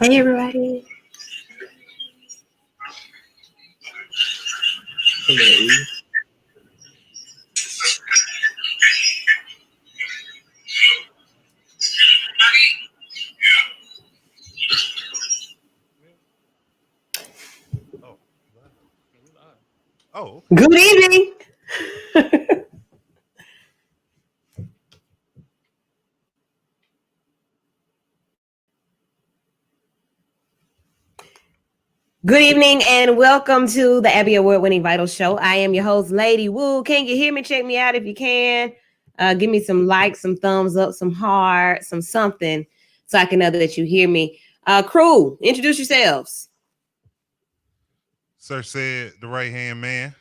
Hey everybody. Hello. Oh, live. Yeah, we live. Oh, okay. Good evening. Good evening and welcome to the Abby Award-winning Vital Show. I am your host, Lady Woo. Can you hear me? Check me out if you can. Give me some likes, some thumbs up, some heart, some something, so I can know that you hear me. Crew, introduce yourselves. Sir said the right hand man.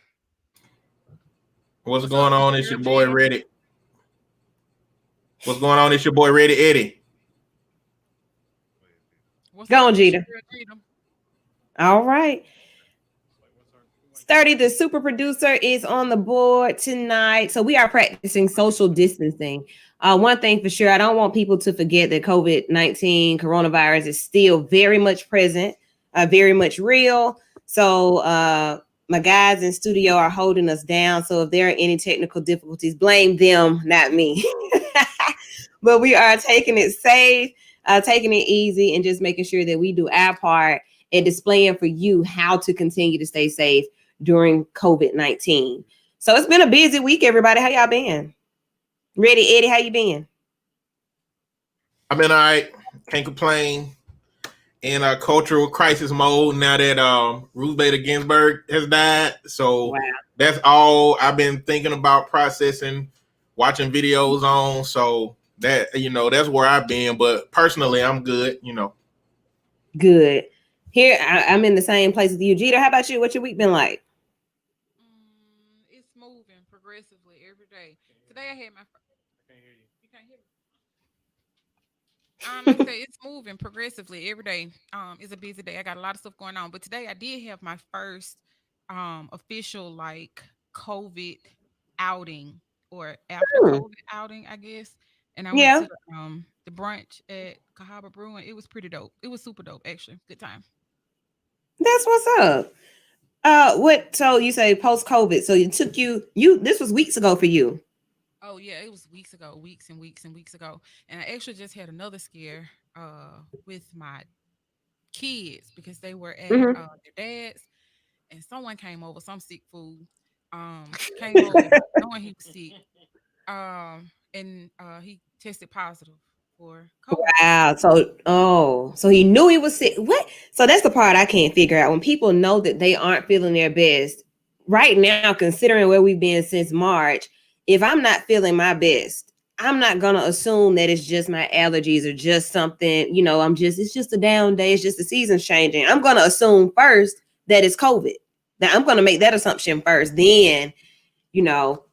What's going on? It's your boy R.B.G? Ready. What's going on? It's your boy Ready Eddie. What's Go up? on, It's Jeter. your girl, Jeter. All right. Sturdy, the super producer, is on the board tonight. So we are practicing social distancing. One thing for sure, I don't want people to forget that COVID-19 coronavirus is still very much present, very much real. So my guys in studio are holding us down. So if there are any technical difficulties, blame them, not me. But we are taking it safe, taking it easy, and just making sure that we do our part and displaying for you how to continue to stay safe during COVID-19. So it's been a busy week, everybody. How y'all been? Ready, Eddie, how you been? I've been all right. Can't complain. In a cultural crisis mode now that Ruth Bader Ginsburg has died. So Wow. that's all I've been thinking about processing, watching videos on. So that that's where I've been. But personally, I'm good. Good. Here, I'm in the same place with you. Jeter, how about you? What's your week been like? It's moving progressively every day. Today I had my. I can't hear you. You can't hear me. Like I said, it's moving progressively every day. It's a busy day. I got a lot of stuff going on, but today I did have my first official like COVID outing or after Hmm. COVID outing, I guess. And I went Yeah, to the brunch at Cahaba Brewing. It was pretty dope. It was super dope, actually. Good time. that's what's up. What? So you say post COVID? So it took you. This was weeks ago for you. Oh yeah, it was weeks ago, weeks and weeks and weeks ago. And I actually just had another scare with my kids because they were at Mm-hmm. their dad's and someone came over, some sick fool, came over knowing he was sick. And he tested positive for COVID. Wow. So he knew he was sick. What? So that's the part I can't figure out. When people know that they aren't feeling their best right now, considering where we've been since March, if I'm not feeling my best, I'm not gonna assume that it's just my allergies or just something, it's just a down day, it's just the season's changing. I'm gonna assume first that it's COVID. Now I'm gonna make that assumption first, then, you know,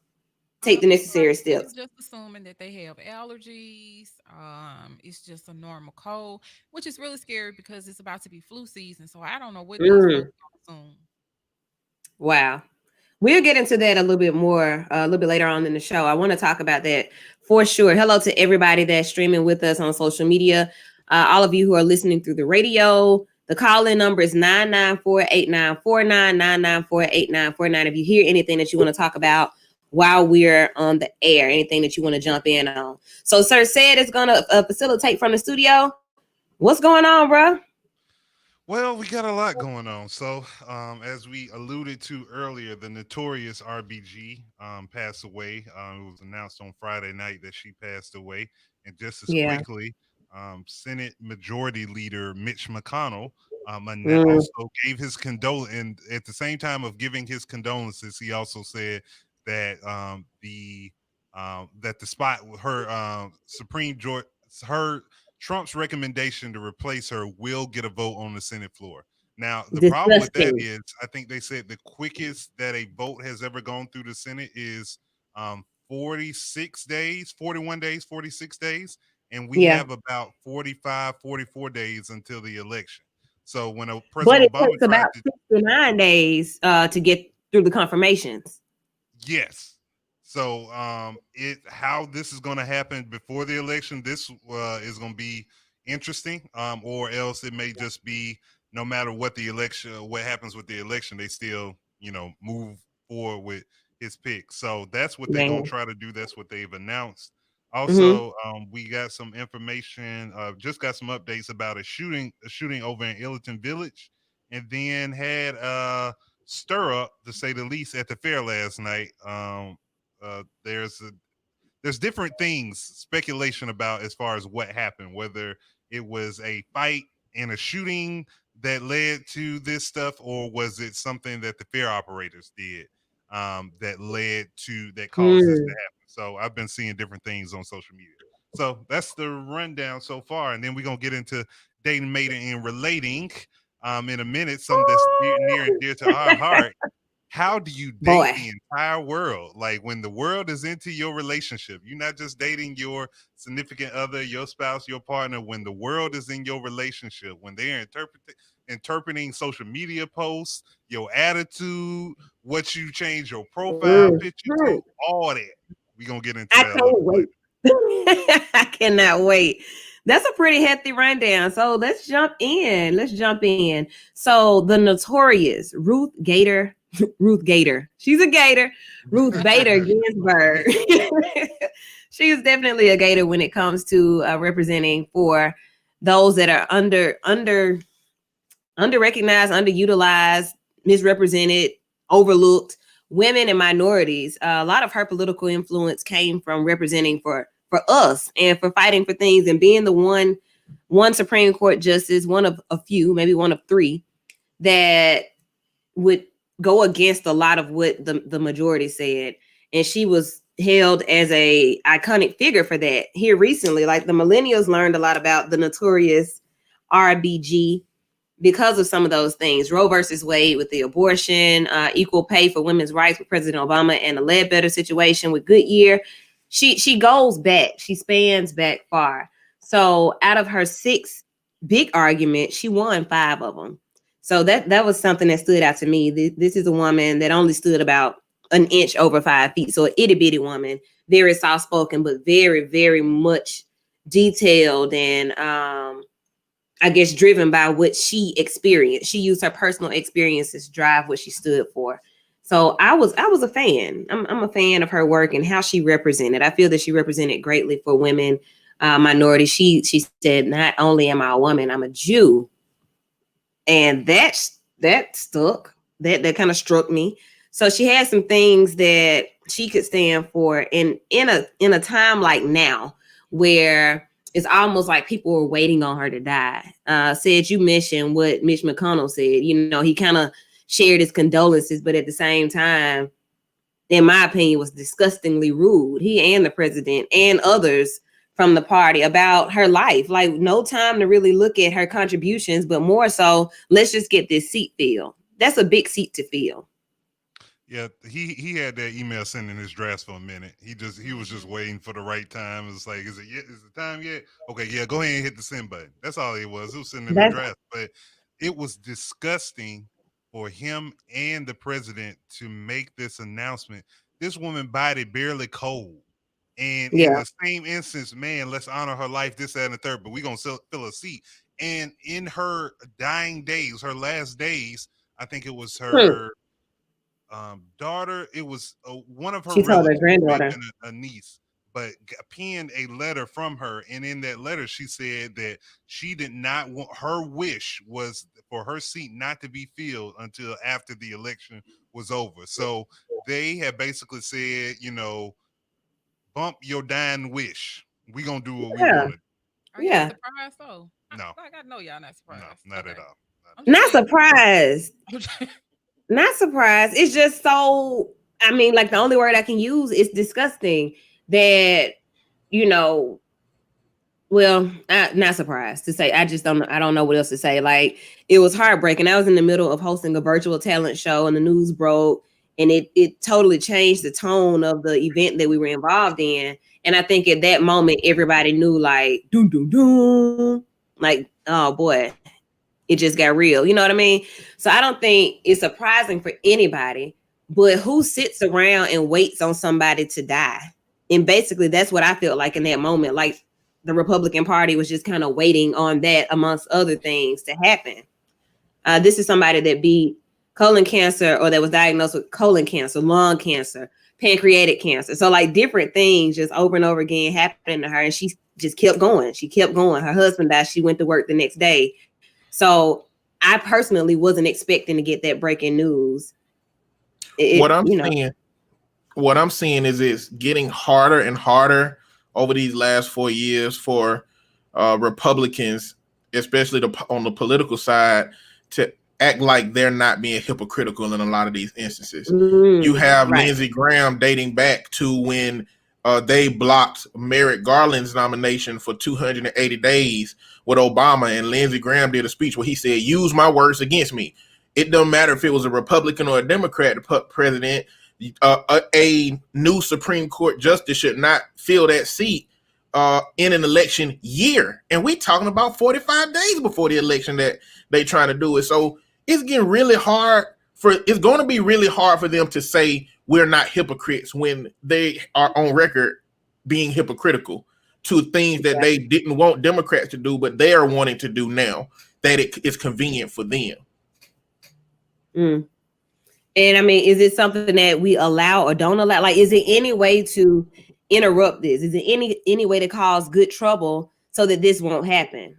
take the People are necessary still steps. just assuming that they have allergies. It's just a normal cold, which is really scary because it's about to be flu season. So I don't know what these folks Mm, gonna assume. wow. We'll get into that a little bit more, a little bit later on in the show. I want to talk about that for sure. Hello to everybody that's streaming with us on social media. All of you who are listening through the radio. The call-in number is 994-8949, 994-8949. If you hear anything that you want to talk about while we're on the air, anything that you want to jump in on. So Sir Said is going to facilitate from the studio. What's going on, bro? Well, we got a lot going on. So, as we alluded to earlier, the Notorious R.B.G. Passed away. It was announced on Friday night that she passed away. And just as Yeah. quickly, Senate Majority Leader Mitch McConnell Mm, also gave his condolence. And at the same time of giving his condolences, he also said that that the spot her Supreme Court her Trump's recommendation to replace her will get a vote on the Senate floor. Now, the problem with that disgusting. is, I think they said the quickest that a vote has ever gone through the Senate is 46 days, 41 days, 46 days. And we Yeah. have about 45, 44 days until the election. So when But President it Obama takes tried about to 69 days to get through the confirmations. Yes. So it how this is going to happen before the election, this is going to be, interesting, or else it may just be no matter what the election, what happens with the election, they still, move forward with his pick. So that's what they're gonna Man. try to do. That's what they've announced. Mm-hmm. Also, we got some information. Just got some updates about a shooting over in Islington Village, and then had stir up, to say the least, at the fair last night. There's different things, speculation about as far as what happened, whether it was a fight and a shooting that led to this stuff, or was it something that the fair operators did that caused this to Mm. happen. So I've been seeing different things on social media. So that's the rundown so far, and then we're gonna get into dating, mating, and relating in a minute. Something that's near and dear to our heart. How do you date Boy. the entire world? Like when the world is into your relationship, you're not just dating your significant other, your spouse, your partner. When the world is in your relationship, when they're interpreting social media posts, your attitude, what you change your profile picture Mhm. to, all that. We're gonna get into I that a little can't bit later. wait. I cannot wait. That's a pretty hefty rundown. So let's jump in. So the notorious Ruth Gator. She's a Gator. Ruth Bader Ginsburg. She is definitely a Gator when it comes to representing for those that are underrecognized, underutilized, misrepresented, overlooked, women and minorities. A lot of her political influence came from representing for us and for fighting for things and being the one Supreme Court justice, one of a few, maybe one of three, that would go against a lot of what the majority said. And she was held as a iconic figure for that here recently. Like the millennials learned a lot about the notorious R.B.G. because of some of those things. Roe versus Wade with the abortion, equal pay for women's rights with President Obama, and the Ledbetter situation with Goodyear. She goes back. She spans back far. So out of her 6 big arguments, she won 5 of them. So that was something that stood out to me. This is a woman that only stood about an inch over 5 feet. So an itty bitty woman, very soft spoken, but very, very much detailed and I guess driven by what she experienced. She used her personal experiences to drive what she stood for. So I was a fan. I'm a fan of her work and how she represented. I feel that she represented greatly for women, minorities. She said, "Not only am I a woman, I'm a Jew," and that stuck. That kind of struck me. So she had some things that she could stand for, and in a time like now where it's almost like people were waiting on her to die. Said you mentioned what Mitch McConnell said. He kind of shared his condolences, but at the same time, in my opinion, was disgustingly rude. He and the president and others from the party about her life. Like no time to really look at her contributions, but more so, let's just get this seat filled. That's a big seat to fill. Yeah, he had that email sent in his drafts for a minute. He was just waiting for the right time. It's like, is the time yet? Okay, yeah, go ahead and hit the send button. That's all it was. It was sitting in the draft. But it was disgusting for him and the president to make this announcement. This woman body barely cold. And in the same instance, man, let's honor her life, this, that, and the third, but we're gonna fill a seat. And in her dying days, her last days, I think it was her daughter, it was one of her She told her relatives, granddaughter. a niece, but penned a letter from her, and in that letter she said that she did not want, her wish was for her seat not to be filled until after the election was over. So they have basically said, bump your dying wish, we gonna do what we want to do. Are y'all surprised though? No, I know y'all not surprised. No, not at all. Not surprised. Not surprised. It's just so, I mean, like the only word I can use is disgusting that, well, not surprised to say. I don't know what else to say. Like it was heartbreaking. I was in the middle of hosting a virtual talent show and the news broke and it totally changed the tone of the event that we were involved in. And I think at that moment, everybody knew like, doom, doom, doom. Like, oh boy, it just got real. You know what I mean? So I don't think it's surprising for anybody, but who sits around and waits on somebody to die? And basically that's what I felt like in that moment. Like the Republican Party was just kind of waiting on that, amongst other things, to happen. This is somebody that beat colon cancer, or that was diagnosed with colon cancer, lung cancer, pancreatic cancer. So like different things just over and over again happening to her. And she just kept going. She kept going. Her husband died. She went to work the next day. So I personally wasn't expecting to get that breaking news. What I'm seeing is it's getting harder and harder over these last 4 years for Republicans, especially on the political side, to act like they're not being hypocritical in a lot of these instances. You have Lindsey Graham dating back to when they blocked Merrick Garland's nomination for 280 days with Obama, and Lindsey Graham did a speech where he said, "Use my words against me. It doesn't matter if it was a Republican or a Democrat to put president. A new Supreme Court justice should not fill that seat in an election year." And we talking about 45 days before the election that they trying to do it. So it's getting really hard it's going to be really hard for them to say we're not hypocrites when they are on record being hypocritical to things that they didn't want Democrats to do, but they are wanting to do now that it is convenient for them. And I mean, is it something that we allow or don't allow? Like, is there any way to interrupt this? Is there any way to cause good trouble so that this won't happen?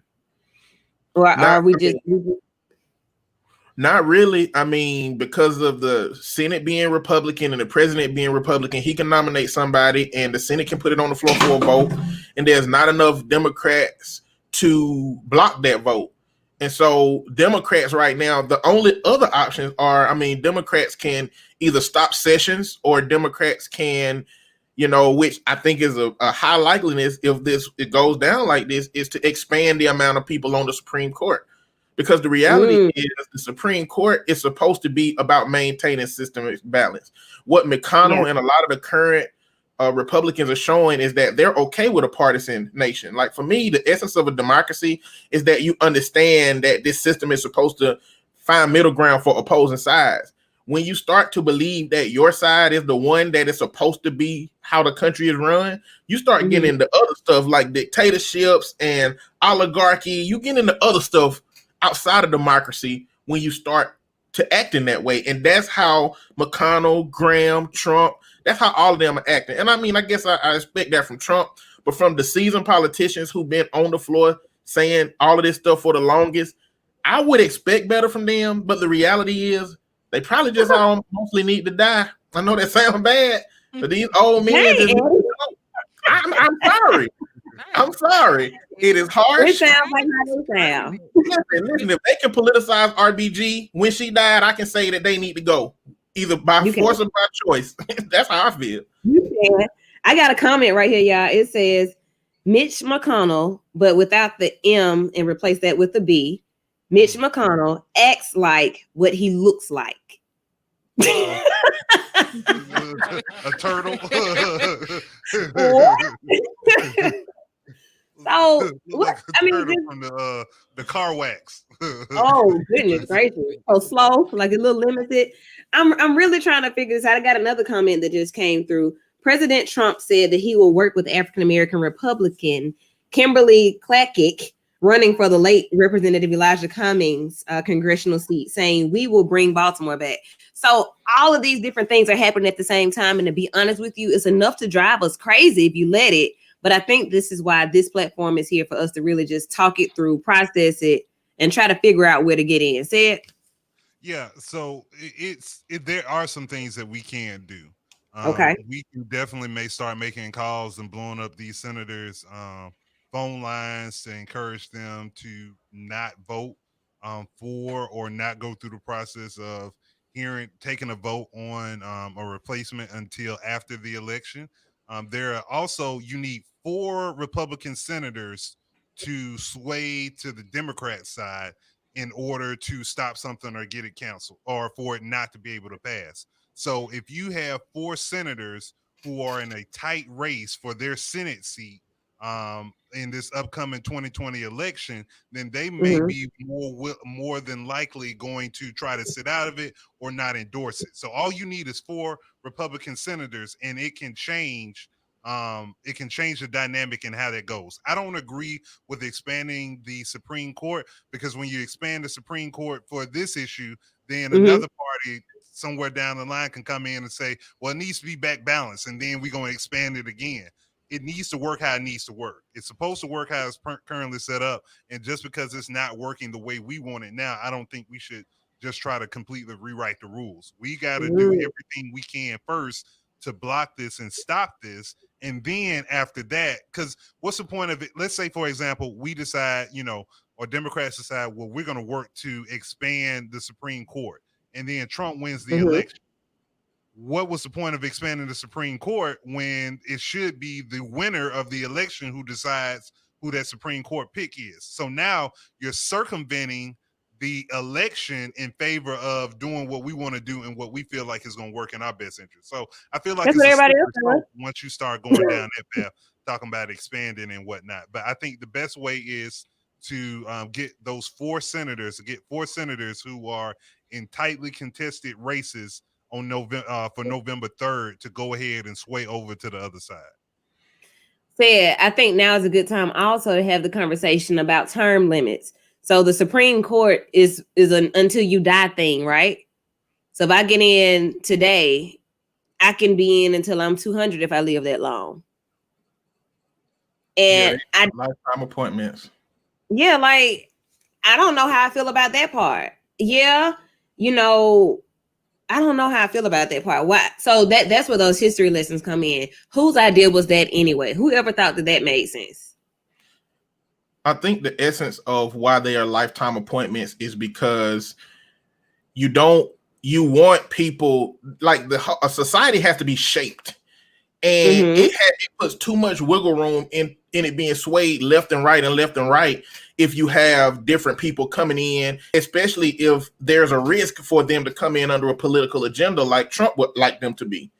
Or are we just... Not really. I mean, because of the Senate being Republican and the president being Republican, he can nominate somebody and the Senate can put it on the floor for a vote. And there's not enough Democrats to block that vote. And so Democrats right now, the only other options are, I mean, Democrats can either stop sessions, or Democrats can, which I think is a high likeliness if it goes down like this, is to expand the amount of people on the Supreme Court. Because the reality is the Supreme Court is supposed to be about maintaining systemic balance. What McConnell and a lot of the current Republicans are showing is that they're okay with a partisan nation. Like, for me, the essence of a democracy is that you understand that this system is supposed to find middle ground for opposing sides. When you start to believe that your side is the one that is supposed to be how the country is run, you start getting into other stuff like dictatorships and oligarchy. You get into other stuff outside of democracy when you start to act in that way. And that's how McConnell, Graham, Trump, that's how all of them are acting. And I mean, I guess I expect that from Trump, but from the seasoned politicians who've been on the floor saying all of this stuff for the longest, I would expect better from them. But the reality is they probably just all mostly need to die. I know that sounds bad, but these old men just, I'm sorry. I'm sorry. It is harsh. It sounds like how they sound. Listen, if they can politicize R.B.G. when she died, I can say that they need to go, either by force or by choice. That's how I feel. You can. I got a comment right here, y'all. It says Mitch McConnell, but without the M and replace that with the B. Mitch McConnell acts like what he looks like. A turtle. So like I mean, from the car wax. Oh goodness gracious! So slow, like a little limited. I'm really trying to figure this out. I got another comment that just came through. President Trump said that he will work with African American Republican Kimberly Clackick, running for the late Representative Elijah Cummings congressional seat, saying we will bring Baltimore back. So all of these different things are happening at the same time, and to be honest with you, it's enough to drive us crazy if you let it. But I think this is why this platform is here, for us to really just talk it through, process it, and try to figure out where to get in. Say it. Yeah, so there are some things that we can do. We can definitely may start making calls and blowing up these senators' phone lines to encourage them to not vote for or not go through the process of taking a vote on a replacement until after the election. There are also, you need 4 Republican senators to sway to the Democrat side in order to stop something or get it canceled, or for it not to be able to pass. So if you have 4 senators who are in a tight race for their Senate seat in this upcoming 2020 election, then they may be more than likely going to try to sit out of it or not endorse it. So all you need is 4 Republican senators, and it can change it can change the dynamic and how that goes. I don't agree with expanding the Supreme Court, because when you expand the Supreme Court for this issue, then another party somewhere down the line can come in and say, well, it needs to be back balanced, and then we're going to expand it again. It needs to work how it needs to work. It's supposed to work how it's currently set up, and just because it's not working the way we want it now, I don't think we should just try to completely rewrite the rules. We got to do everything we can first to block this and stop this. And then after that, because what's the point of it? Let's say, for example, we decide, or Democrats decide, well, we're going to work to expand the Supreme Court, and then Trump wins the election. What was the point of expanding the Supreme Court when it should be the winner of the election who decides who that Supreme Court pick is? So now you're circumventing the election in favor of doing what we want to do and what we feel like is going to work in our best interest. So I feel like that's what everybody else does once you start going down that path, talking about expanding and whatnot. But I think the best way is to get those four senators who are in tightly contested races on for November 3rd to go ahead and sway over to the other side. I think now is a good time also to have the conversation about term limits. So the Supreme Court is an until you die thing, right? So if I get in today, I can be in until I'm 200 if I live that long. And lifetime appointments. Yeah, like I don't know how I feel about that part. Yeah, I don't know how I feel about that part. Why? So that's where those history lessons come in. Whose idea was that anyway? Whoever thought that made sense? I think the essence of why they are lifetime appointments is because you want people, like a society has to be shaped, and it puts too much wiggle room in it being swayed left and right if you have different people coming in, especially if there's a risk for them to come in under a political agenda like Trump would like them to be.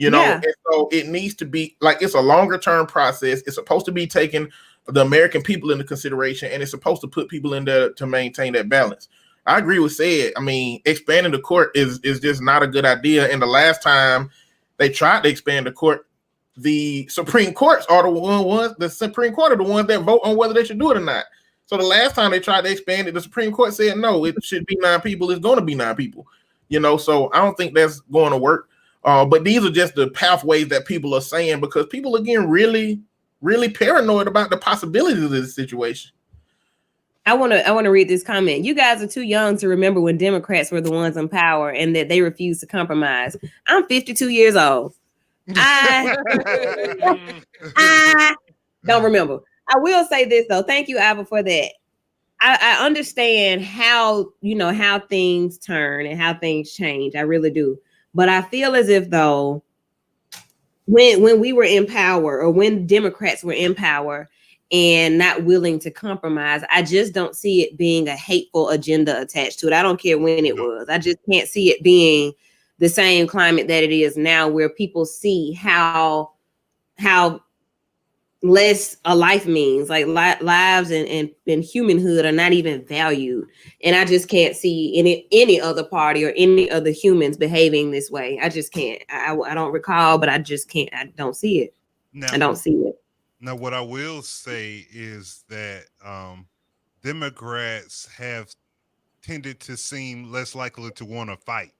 And so it needs to be like, it's a longer term process. It's supposed to be taking the American people into consideration, and it's supposed to put people in there to maintain that balance. I agree with Sid. I mean, expanding the court is just not a good idea. And the last time they tried to expand the court, the Supreme Courts are the Supreme Court are the ones that vote on whether they should do it or not. So the last time they tried to expand it, the Supreme Court said, no, it should be 9 people. It's going to be 9 people, so I don't think that's going to work. But these are just the pathways that people are saying, because people are getting really, really paranoid about the possibilities of this situation. I want to read this comment. You guys are too young to remember when Democrats were the ones in power and that they refused to compromise. I'm 52 years old. I don't remember. I will say this though. Thank you, Ava, for that. I understand how things turn and how things change. I really do. But I feel as if though, when we were in power, or when Democrats were in power and not willing to compromise, I just don't see it being a hateful agenda attached to it. I don't care when it was. I just can't see it being the same climate that it is now, where people see how less a life means, like lives and humanhood are not even valued. And I just can't see any other party or any other humans behaving this way. I just can't. I don't recall, but I just can't. I don't see it. I don't see it. Now, what I will say is that Democrats have tended to seem less likely to want to fight.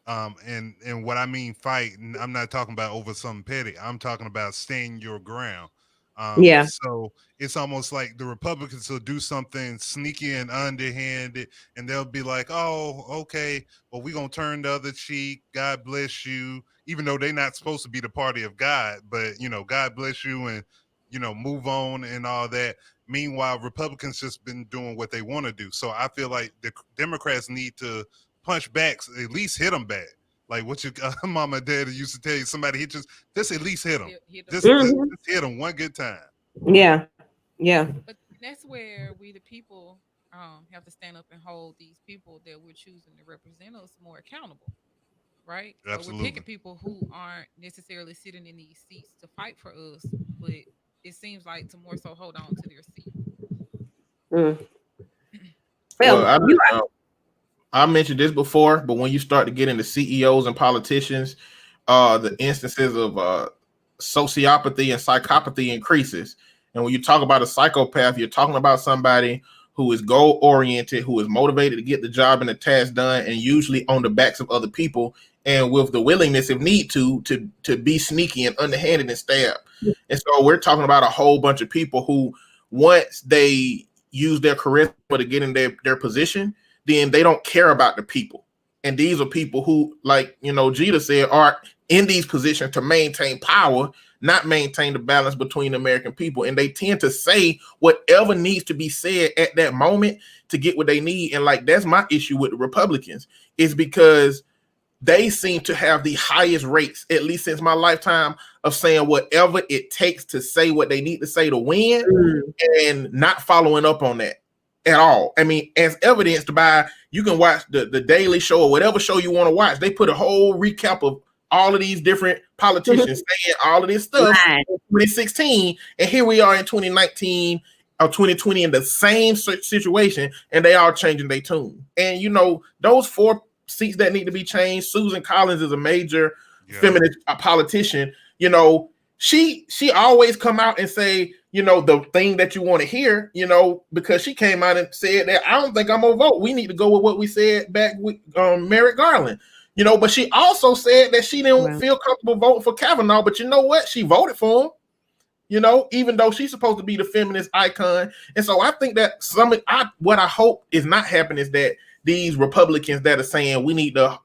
And what I mean fight, I'm not talking about over something petty. I'm talking about staying your ground. So it's almost like the Republicans will do something sneaky and underhanded, and they'll be like, oh, okay, well, we're going to turn the other cheek. God bless you. Even though they're not supposed to be the party of God, but, God bless you, and, move on and all that. Meanwhile, Republicans just been doing what they want to do. So I feel like the Democrats need to punch back, at least hit them back. Like what your mama and daddy used to tell you, somebody hit just at least hit them. Just hit them one good time. Yeah. But that's where we, the people, have to stand up and hold these people that we're choosing to represent us more accountable, right? Absolutely. So we're picking people who aren't necessarily sitting in these seats to fight for us, but it seems like to more so hold on to their seat. Well, I mentioned this before, but when you start to get into CEOs and politicians, the instances of sociopathy and psychopathy increases. And when you talk about a psychopath, you're talking about somebody who is goal oriented, who is motivated to get the job and the task done, and usually on the backs of other people, and with the willingness, if need to be sneaky and underhanded and stab. And so we're talking about a whole bunch of people who, once they use their charisma to get in their position, then they don't care about the people. And these are people who, like, Jeter said, are in these positions to maintain power, not maintain the balance between the American people. And they tend to say whatever needs to be said at that moment to get what they need. And like, that's my issue with the Republicans, is because they seem to have the highest rates, at least since my lifetime, of saying whatever it takes to say what they need to say to win, and not following up on that at all. I mean, as evidenced by, you can watch the Daily Show or whatever show you want to watch. They put a whole recap of all of these different politicians saying all of this stuff in 2016, and here we are in 2019 or 2020 in the same situation, and they are changing their tune. And those 4 seats that need to be changed. Susan Collins is a major feminist politician. She always come out and say, the thing that you want to hear, because she came out and said that, I don't think I'm gonna vote. We need to go with what we said back with Merrick Garland. But she also said that she didn't feel comfortable voting for Kavanaugh. But you know what? She voted for him. Even though she's supposed to be the feminist icon. And so I think that what I hope is not happening is that these Republicans that are saying we need to,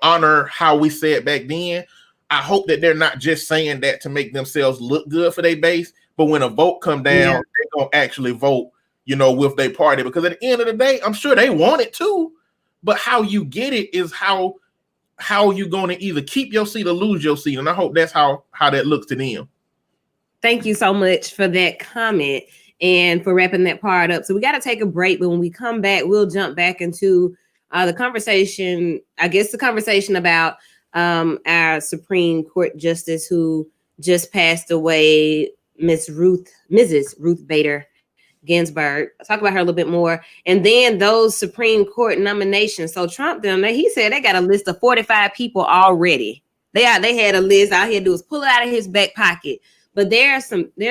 honor how we said back then, I hope that they're not just saying that to make themselves look good for their base, but when a vote come down, they're gonna actually vote, with their party. Because at the end of the day, I'm sure they want it too, but how you get it is how you're gonna either keep your seat or lose your seat. And I hope that's how that looks to them. Thank you so much for that comment and for wrapping that part up. So we got to take a break, but when we come back, we'll jump back into the conversation, the conversation about our Supreme Court Justice who just passed away, Mrs. Ruth Bader Ginsburg. I'll talk about her a little bit more. And then those Supreme Court nominations. So Trump, he said they got a list of 45 people already. They had a list. All he had to do was pull it out of his back pocket. But there are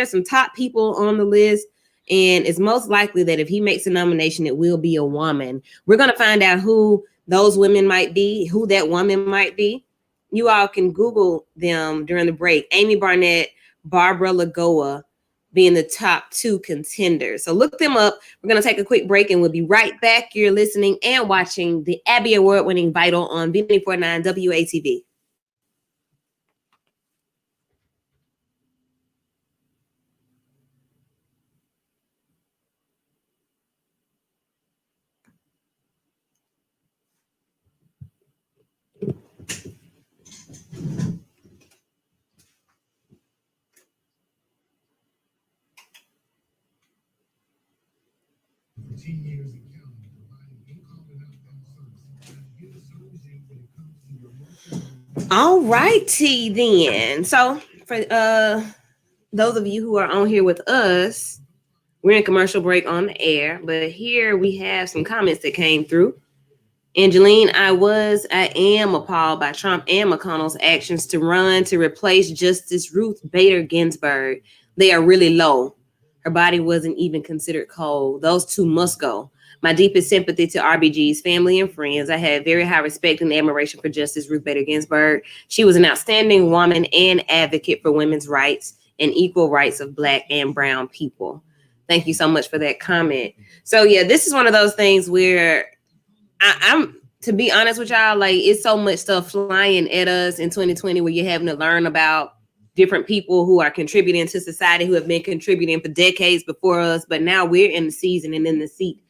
some top people on the list, and it's most likely that if he makes a nomination, it will be a woman. We're going to find out who those women might be, who that woman might be. You all can Google them during the break. Amy Barnett, Barbara Lagoa being the top 2 contenders. So look them up. We're going to take a quick break, and we'll be right back. You're listening and watching the Abby Award-winning Vital on V949 WATV. All righty then. So for those of you who are on here with us, we're in commercial break on the air, but here we have some comments that came through. Angeline, I am appalled by Trump and McConnell's actions to run to replace Justice Ruth Bader Ginsburg. They are really low. Her body wasn't even considered cold. Those 2 must go. My deepest sympathy to R.B.G's family and friends. I had very high respect and admiration for Justice Ruth Bader Ginsburg. She was an outstanding woman and advocate for women's rights and equal rights of Black and brown people. Thank you so much for that comment. So yeah, this is one of those things where I'm, to be honest with y'all, like, it's so much stuff flying at us in 2020 where you're having to learn about different people who are contributing to society, who have been contributing for decades before us, but now we're in the season and in the seat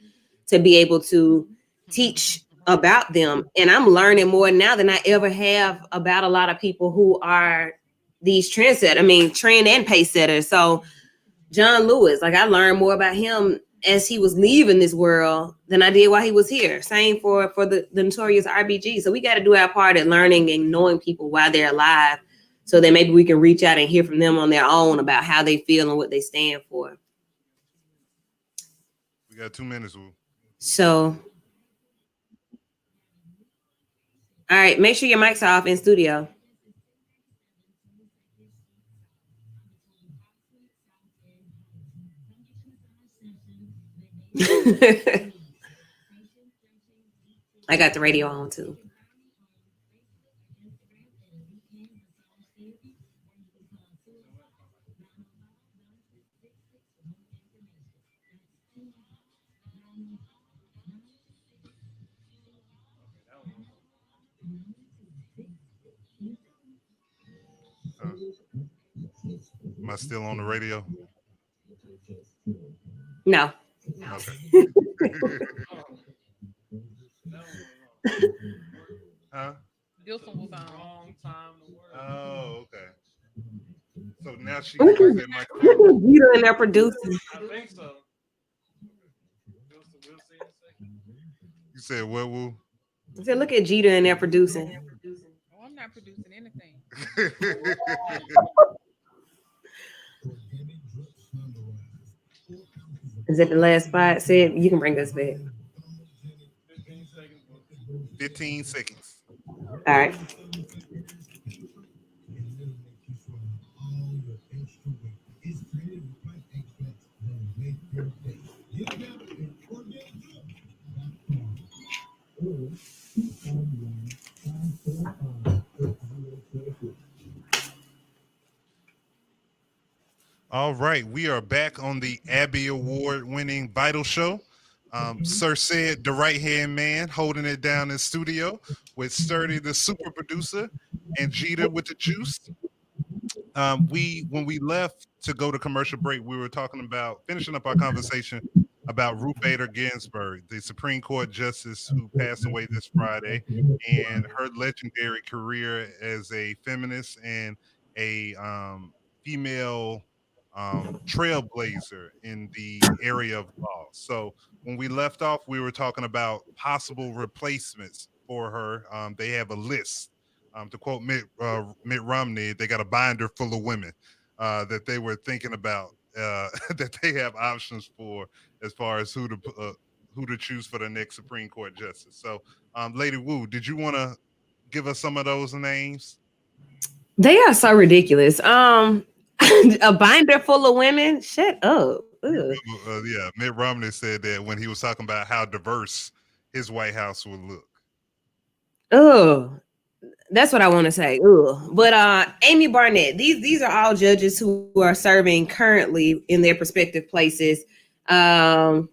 to be able to teach about them. And I'm learning more now than I ever have about a lot of people who are these trend and pace setters. So John Lewis, like, I learned more about him as he was leaving this world than I did while he was here. Same for the notorious R.B.G. So we got to do our part at learning and knowing people while they're alive, so that maybe we can reach out and hear from them on their own about how they feel and what they stand for. We got 2 minutes. So, all right, make sure your mic's off in studio. got the radio on too. Am I still on the radio? No. Okay. Huh? This one was on. Oh, okay. So now she Look can use at that microphone. Gita in there producing. You said what, Woo? I said, look at Gita in there producing. Oh, I'm not producing anything. Is that the last spot? Said you can bring us back. 15 seconds. All right. All right, we are back on the Abby Award-winning Vital Show. Sir said the right-hand man holding it down in studio with Sturdy, the super producer, and Jeter with the juice. When we left to go to commercial break, we were talking about finishing up our conversation about Ruth Bader Ginsburg, the Supreme Court justice who passed away this Friday, and her legendary career as a feminist and a female trailblazer in the area of law. So when we left off, we were talking about possible replacements for her. They have a list. To quote Mitt Romney, they got a binder full of women that they were thinking about that they have options for as far as who to choose for the next Supreme Court justice. So, Lady Wu, did you want to give us some of those names? They are so ridiculous. A binder full of women. Shut up. Yeah, Mitt Romney said that when he was talking about how diverse his White House would look. Oh, that's what I want to say. Ugh. But Amy Barnett, these are all judges who are serving currently in their respective places. Amy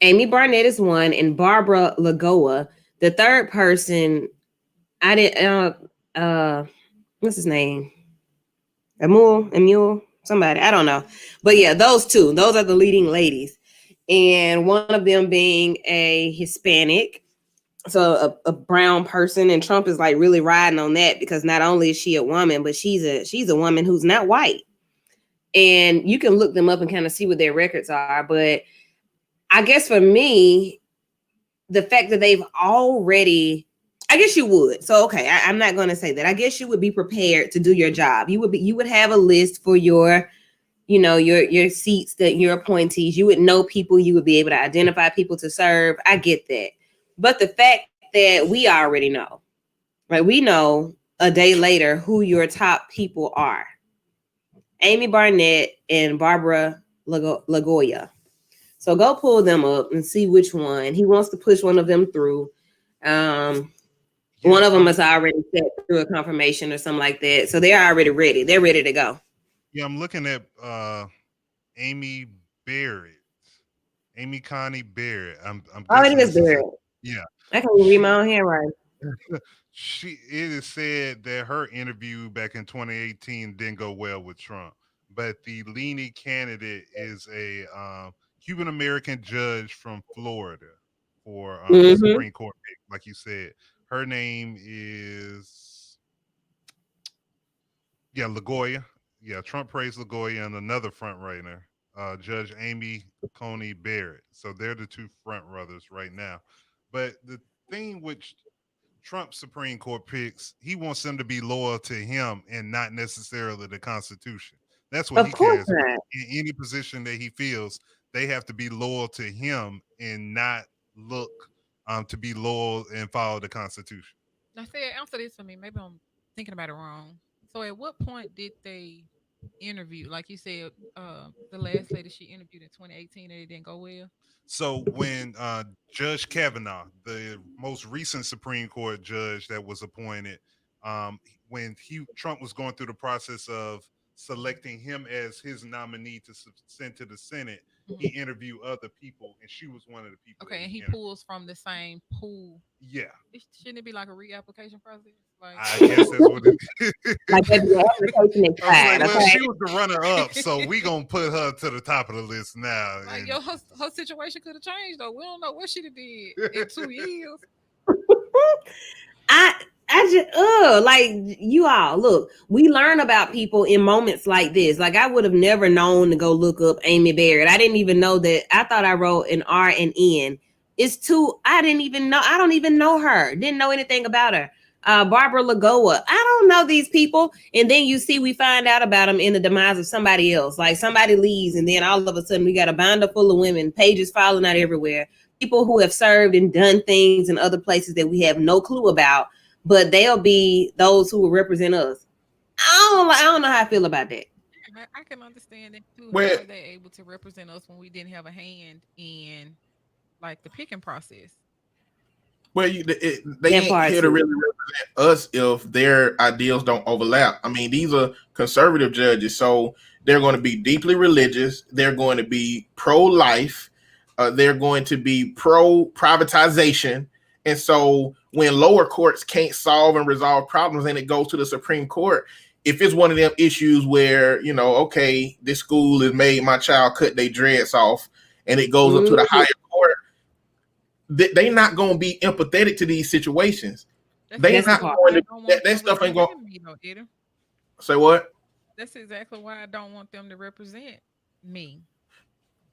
Barnett is one, and Barbara Lagoa, the third person. I didn't. What's his name? Emule, somebody. I don't know. But yeah, those two. Those are the leading ladies, and one of them being a Hispanic. So a brown person, and Trump is like really riding on that because not only is she a woman, but she's a woman who's not white. And you can look them up and kind of see what their records are. But I guess for me, the fact that they've already, I guess you would. So okay, I'm not going to say that. I guess you would be prepared to do your job. You would have a list for your seats, that your appointees. You would know people. You would be able to identify people to serve. I get that. But the fact that we already know, right? We know a day later who your top people are. Amy Barnett and Barbara Lagoya. So go pull them up and see which one. He wants to push one of them through. One of them is already set through a confirmation or something like that. So they're already ready. They're ready to go. Yeah, I'm looking at Amy Barrett. Amy Connie Barrett. I'm it is Barrett. Yeah. I can't read my own handwriting. It is said that her interview back in 2018 didn't go well with Trump, but the leading candidate is a Cuban American judge from Florida for the Supreme Court pick, like you said. Her name is Lagoya. Yeah, Trump praised Lagoya, and another front runner, Judge Amy Coney Barrett. So they're the two front runners right now. But the thing which Trump Supreme Court picks, he wants them to be loyal to him and not necessarily the Constitution. That's what he cares about. In any position that he feels, they have to be loyal to him and not look to be loyal and follow the Constitution. Now, say answer this for me. Maybe I'm thinking about it wrong. So, at what point did they interview? Like you said, the last lady she interviewed in 2018 and it didn't go well. So when Judge Kavanaugh, the most recent Supreme Court judge that was appointed, when Trump was going through the process of selecting him as his nominee to send to the Senate, he Mhm. interviewed other people, and she was one of the people that Okay, and he he interviewed. pulls from the same pool. Yeah, Shouldn't it be like a reapplication process? Like, I guess that's what it is. Like maybe the application I was expired. like, well, Okay. she was the runner up, so we gonna put her to the top of the list now. like And yo, her situation could have changed though. We don't know what she did in 2 years. I I just like you all look, we learn about people in moments like this. Like I would have never known to go look up Amy Barrett. I didn't even know that. I thought I wrote an R and N. It's two. I didn't even know. I don't even know her. Didn't know anything about her. Barbara Lagoa. I don't know these people. And then you see, we find out about them in the demise of somebody else. Like somebody leaves, and then all of a sudden we got a binder full of women, pages falling out everywhere. People who have served and done things in other places that we have no clue about, but they'll be those who will represent us. I don't know how I feel about that. I can understand that too. Well, How are they able to represent us when we didn't have a hand in like the picking process? they That ain't part here to too. really represent us if their ideals don't overlap. I mean, these are conservative judges, so they're going to be deeply religious. They're going to be pro-life. They're going to be pro-privatization. And so when lower courts can't solve and resolve problems and it goes to the Supreme Court, if it's one of them issues where, okay, this school has made my child cut their dreads off and it goes up to the higher court, they not going to be empathetic to these situations. That's They That's the not exactly part. why going I to don't that, want that them stuff ain't going representing me, though, Eddie. to say what. That's exactly why I don't want them to represent me.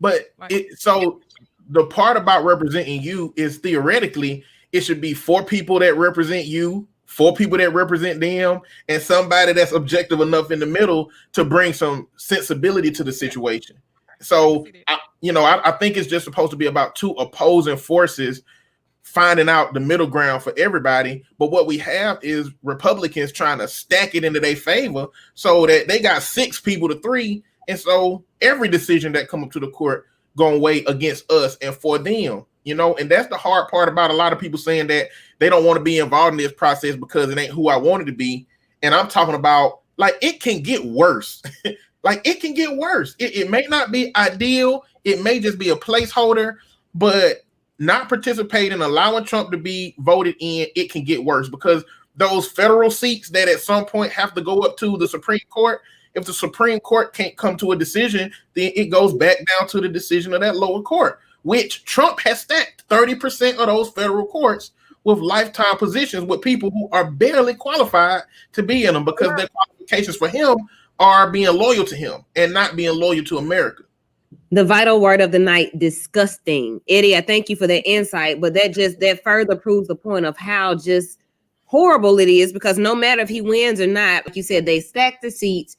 But Like, so the part about representing you is theoretically it should be four people that represent you, four people that represent them, and somebody that's objective enough in the middle to bring some sensibility to the situation. I can So see that. I think it's just supposed to be about two opposing forces finding out the middle ground for everybody. But what we have is Republicans trying to stack it into their favor so that they got six people to three. And so every decision that come up to the court gonna weigh against us and for them, and that's the hard part about a lot of people saying that they don't want to be involved in this process because it ain't who I wanted to be. And I'm talking about like it can get worse. Like it can get worse. It may not be ideal, it may just be a placeholder, but not participating, allowing Trump to be voted in, it can get worse because those federal seats that at some point have to go up to the Supreme Court, if the Supreme Court can't come to a decision, then it goes back down to the decision of that lower court, which Trump has stacked 30% of those federal courts with lifetime positions with people who are barely qualified to be in them because their qualifications for him are being loyal to him and not being loyal to America. The vital word of the night, disgusting. Eddie, I thank you for that insight, but that further proves the point of how just horrible it is because no matter if he wins or not, like you said, they stacked the seats,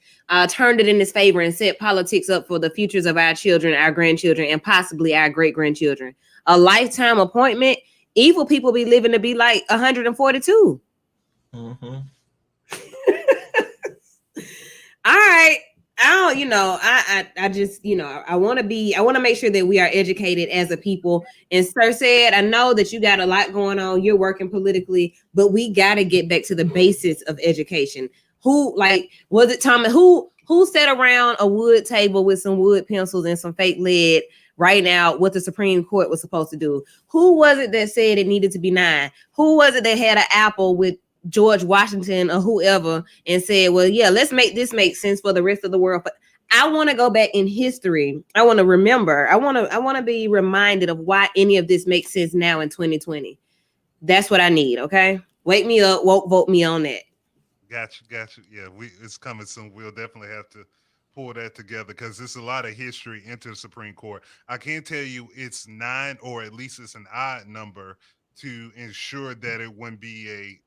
turned it in his favor and set politics up for the futures of our children, our grandchildren, and possibly our great-grandchildren. A lifetime appointment, evil people be living to be like 142. Mm-hmm. All right. I don't, I just, I want to make sure that we are educated as a people. And Sir said, I know that you got a lot going on. You're working politically, but we got to get back to the basics of education. Was it Thomas? Who sat around a wood table with some wood pencils and some fake lead right now what the Supreme Court was supposed to do? Who was it that said it needed to be 9? Who was it that had an apple with George Washington or whoever and said, well, yeah, let's make this make sense for the rest of the world. But I want to go back in history. I want to remember. I want to be reminded of why any of this makes sense now in 2020. That's what I need. Okay. Wake me up. Vote me on that. Gotcha. Yeah, it's coming soon. We'll definitely have to pull that together because there's a lot of history into the Supreme Court. I can tell you it's 9, or at least it's an odd number to ensure that it wouldn't be a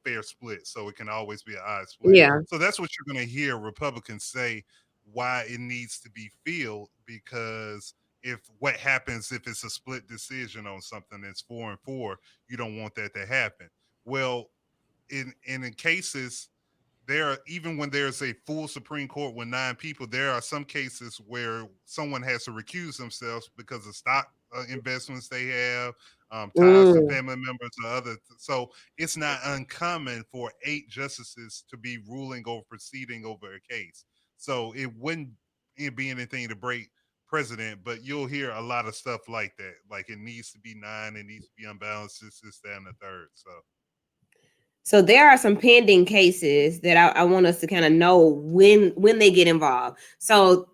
fair split. So it can always be an odd split. Yeah. So that's what you're going to hear Republicans say why it needs to be filled, because if what happens if it's a split decision on something that's 4-4, you don't want that to happen. Well, in cases even when there's a full Supreme Court with 9 people, there are some cases where someone has to recuse themselves because of stock investments they have, ties to family members or other. So it's not uncommon for 8 justices to be ruling or proceeding over a case. So it wouldn't be anything to break precedent, but you'll hear a lot of stuff like that. Like it needs to be 9, it needs to be unbalanced, this, that, and the third. So there are some pending cases that I want us to kind of know when they get involved. So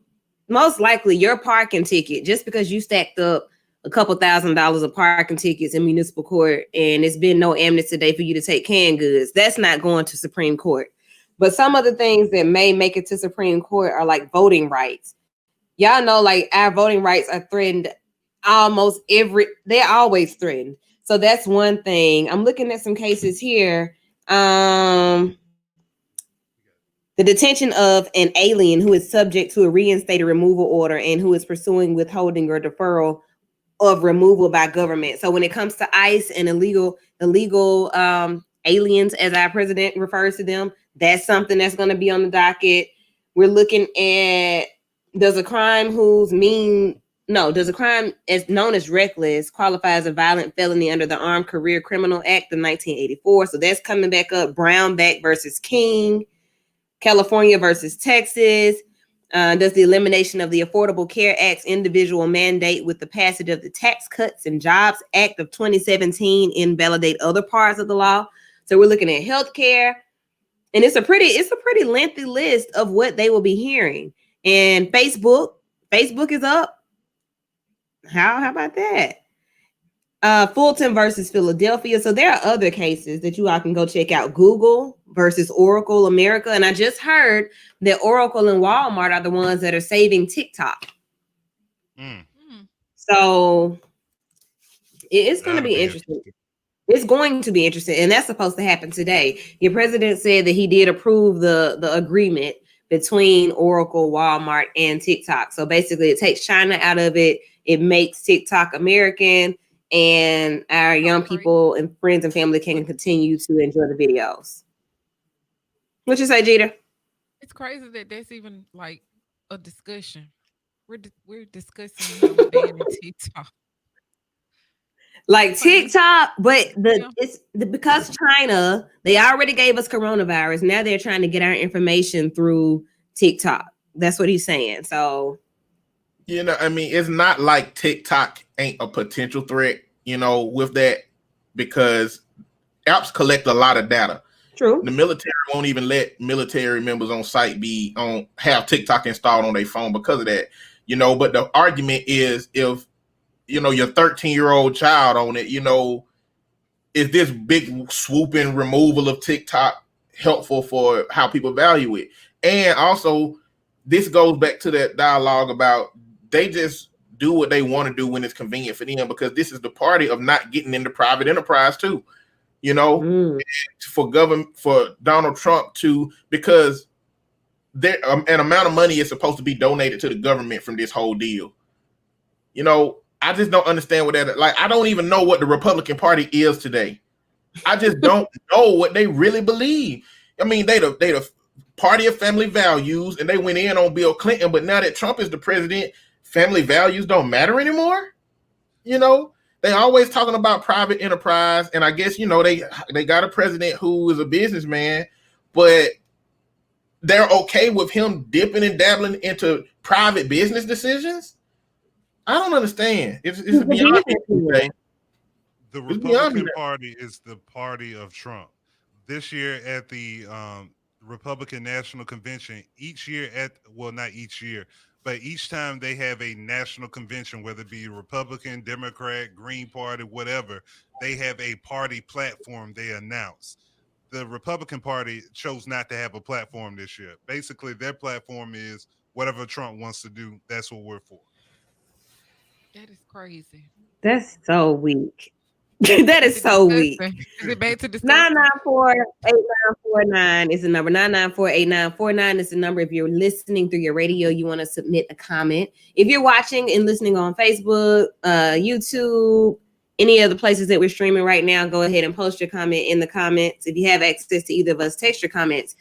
most likely your parking ticket, just because you stacked up a couple $1,000s of parking tickets in municipal court and it's been no amnesty day for you to take canned goods, that's not going to Supreme Court. But some of the things that may make it to Supreme Court are like voting rights. Y'all know, like, our voting rights are threatened they're always threatened. So that's one thing. I'm looking at some cases here. The detention of an alien who is subject to a reinstated removal order and who is pursuing withholding or deferral of removal by government. So when it comes to ICE and illegal aliens, as our president refers to them, that's something that's going to be on the docket. We're looking at, does a crime as known as reckless qualify as a violent felony under the Armed Career Criminal Act of 1984? So that's coming back up. Brownback versus King, California versus Texas. Does the elimination of the Affordable Care Act's individual mandate with the passage of the Tax Cuts and Jobs Act of 2017 invalidate other parts of the law? So we're looking at healthcare, and it's a pretty lengthy list of what they will be hearing. And Facebook is up. How about that? Fulton versus Philadelphia. So there are other cases that you all can go check out. Google versus Oracle America. And I just heard that Oracle and Walmart are the ones that are saving TikTok. So it's going to be interesting. It's going to be interesting. And that's supposed to happen today. Your president said that he did approve the agreement between Oracle, Walmart, and TikTok. So basically it takes China out of it. It makes TikTok American, and our young people and friends and family can continue to enjoy the videos. What you say, Jeter? It's crazy that that's even like a discussion. We're discussing banning TikTok. Like TikTok, but because China, they already gave us coronavirus. Now they're trying to get our information through TikTok. That's what he's saying. So, I mean, it's not like TikTok ain't a potential threat, with that, because apps collect a lot of data. True. The military won't even let military members on site have TikTok installed on their phone because of that. But the argument is, if your 13-year-old child on it, is this big swooping removal of TikTok helpful for how people value it? And also, this goes back to that dialogue about they just do what they want to do when it's convenient for them, because this is the party of not getting into private enterprise too, for Donald Trump because there an amount of money is supposed to be donated to the government from this whole deal. I just don't understand what that, like, I don't even know what the Republican Party is today. I just don't know what they really believe. I mean, they the party of family values, and they went in on Bill Clinton, but now that Trump is the president, family values don't matter anymore. They always talking about private enterprise, and I guess, they got a president who is a businessman, but they're okay with him dipping and dabbling into private business decisions. I don't understand. It's beyond me. The Republican Party is the party of Trump. This year at the Republican National Convention, each time they have a national convention, whether it be Republican, Democrat, Green Party, whatever, they have a party platform they announce. The Republican Party chose not to have a platform this year. Basically, their platform is whatever Trump wants to do, that's what we're for. That is crazy. That's so weak. That is so weak. Is it back to the 994-8949 is the number. 994-8949 is the number. If you're listening through your radio, you want to submit a comment. If you're watching and listening on Facebook, YouTube, any of the places that we're streaming right now, go ahead and post your comment in the comments. If you have access to either of us, text your comments.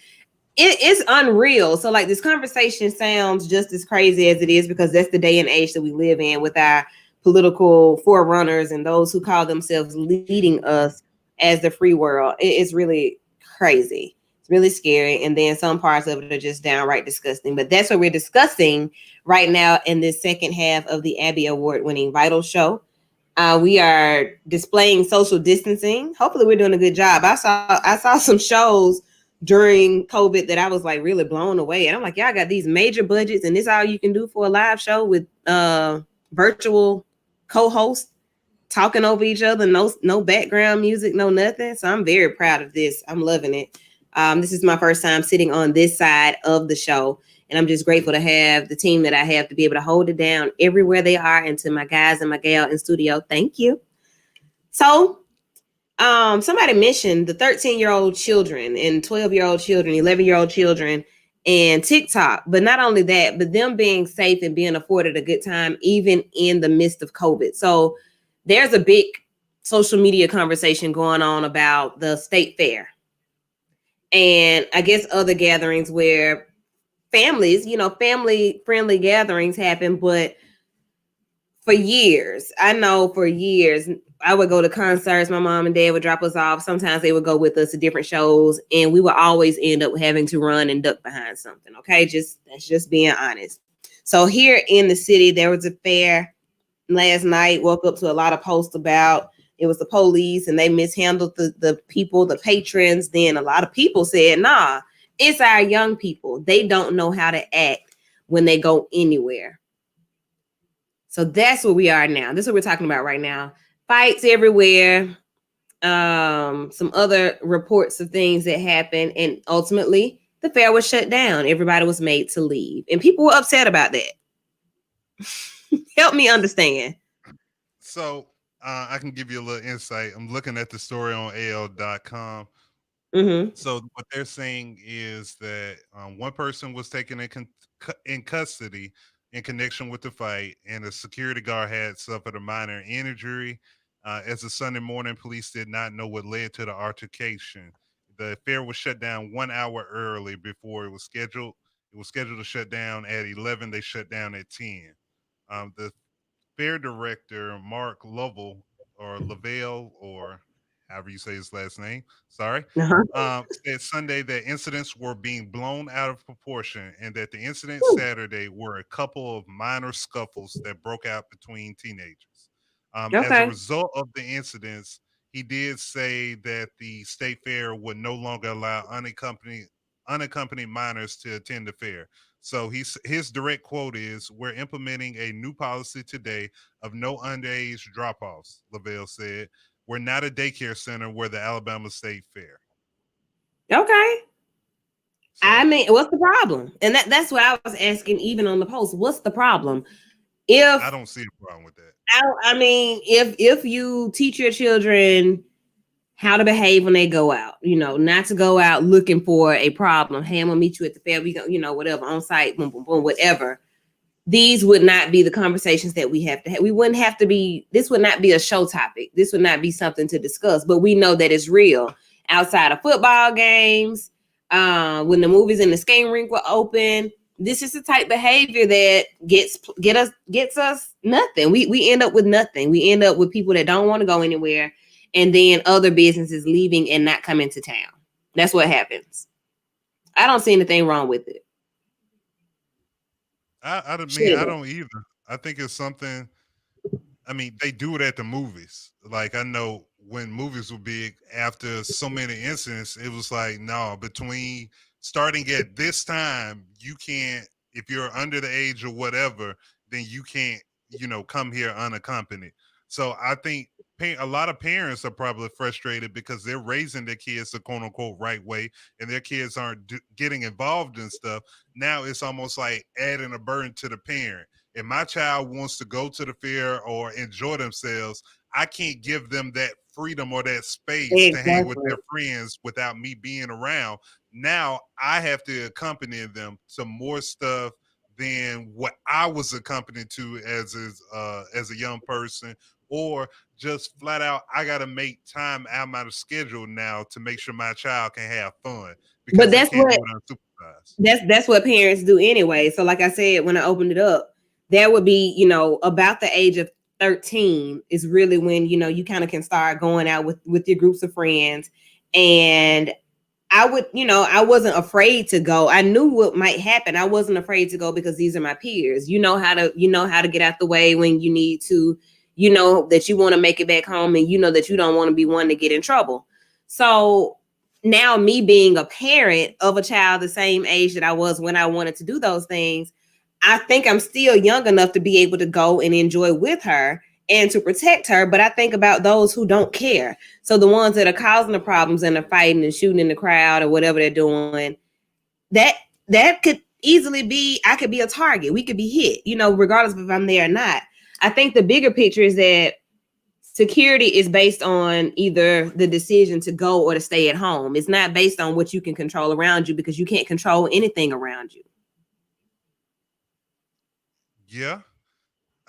it's unreal. So like this conversation sounds just as crazy as it is because that's the day and age that we live in with our political forerunners and those who call themselves leading us as the free world. It's really crazy. It's really scary. And then some parts of it are just downright disgusting. But that's what we're discussing right now in this second half of the Abby Award winning Vital Show. We are displaying social distancing. Hopefully we're doing a good job. I saw some shows during COVID that I was like really blown away. And I'm like, y'all got these major budgets and this all you can do for a live show with virtual co-hosts talking over each other, no background music, no nothing. So I'm very proud of this. I'm loving it. This is my first time sitting on this side of the show. And I'm just grateful to have the team that I have to be able to hold it down everywhere they are. And to my guys and my gal in studio, thank you. So somebody mentioned the 13-year-old children and 12-year-old children, 11-year-old children and TikTok. But not only that, but them being safe and being afforded a good time, even in the midst of COVID. So there's a big social media conversation going on about the state fair. And I guess other gatherings where families, family friendly gatherings happen. But for years, I would go to concerts. My mom and dad would drop us off. Sometimes they would go with us to different shows, and we would always end up having to run and duck behind something. Okay, that's just being honest. So here in the city, there was a fair last night. Woke up to a lot of posts about it was the police and they mishandled the people, the patrons. Then a lot of people said, nah, it's our young people. They don't know how to act when they go anywhere. So that's where we are now. This is what we're talking about right now. Fights everywhere. Some other reports of things that happened. And ultimately, the fair was shut down. Everybody was made to leave. And people were upset about that. Help me understand. So I can give you a little insight. I'm looking at the story on AL.com. Mm-hmm. So what they're saying is that one person was taken in custody in connection with the fight, and a security guard had suffered a minor injury. As of Sunday morning, police did not know what led to the altercation. The fair was shut down 1 hour early before it was scheduled. It was scheduled to shut down at 11. They shut down at 10. The fair director, Mark Lovell, or Lavelle, or however you say his last name, sorry, Uh-huh. said Sunday that incidents were being blown out of proportion and that the incident Saturday were a couple of minor scuffles that broke out between teenagers. As a Okay. result of the incidents, he did say that the state fair would no longer allow unaccompanied minors to attend the fair. So his direct quote is, "We're implementing a new policy today of no underage drop-offs," Lavelle said. "We're not a daycare center. We're the Alabama State Fair." Okay. I So mean, what's the problem? And that's what I was asking even on the post. What's the problem? I If don't see a problem with that. I mean, if you teach your children how to behave when they go out, not to go out looking for a problem. Hey, I'm gonna meet you at the fair. We go, whatever, on site, boom, boom, boom, whatever. These would not be the conversations that we have to have. We wouldn't have to be, this would not be a show topic. This would not be something to discuss, but we know that it's real outside of football games. When the movies and the skating rink were open, this is the type of behavior that gets us nothing. We end up with nothing. We end up with people that don't want to go anywhere, and then other businesses leaving and not coming to town. That's what happens. I don't see anything wrong with it. I mean, I Shit. don't either. I think it's something. I mean, they do it at the movies. Like, I know when movies were big, after so many incidents, it was like, no, between starting at this time, you can't, if you're under the age or whatever, then you can't, come here unaccompanied. So I think a lot of parents are probably frustrated because they're raising their kids the quote unquote right way, and their kids aren't getting involved in stuff. Now it's almost like adding a burden to the parent. If my child wants to go to the fair or enjoy themselves, I can't give them that freedom or that space to hang with Exactly. their friends without me being around. Now I have to accompany them to more stuff than what I was accompanied to as a young person, or just flat out, I got to make time out of my schedule now to make sure my child can have fun because But they that's can't what do it unsupervised. that's what parents do anyway. So like I said, when I opened it up, that would be, about the age of 13 is really when, you kind of can start going out with your groups of friends. And I would, I wasn't afraid to go. I knew what might happen. I wasn't afraid to go because these are my peers. You know how to get out the way when you need to, that you want to make it back home, and that you don't want to be one to get in trouble. So now, me being a parent of a child the same age that I was when I wanted to do those things, I think I'm still young enough to be able to go and enjoy with her and to protect her. But I think about those who don't care. So the ones that are causing the problems and are fighting and shooting in the crowd or whatever they're doing, that could easily be, I could be a target. We could be hit, regardless of if I'm there or not. I think the bigger picture is that security is based on either the decision to go or to stay at home. It's not based on what you can control around you, because you can't control anything around you. Yeah.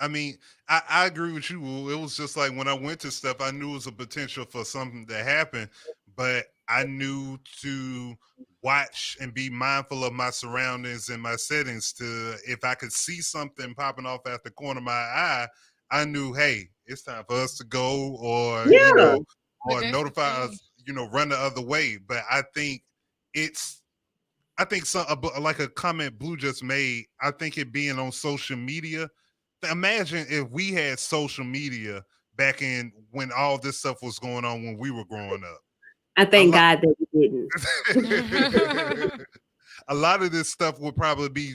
I mean, I agree with you. It was just like when I went to stuff, I knew it was a potential for something to happen, but I knew to watch and be mindful of my surroundings and my settings. To if I could see something popping off at the corner of my eye, I knew, hey, it's time for us to go, or Yeah. or notify us, run the other way. But I think some like a comment Blue just made. I think it being on social media. Imagine if we had social media back in when all this stuff was going on when we were growing up. I thank God that we didn't. A lot of this stuff would probably be,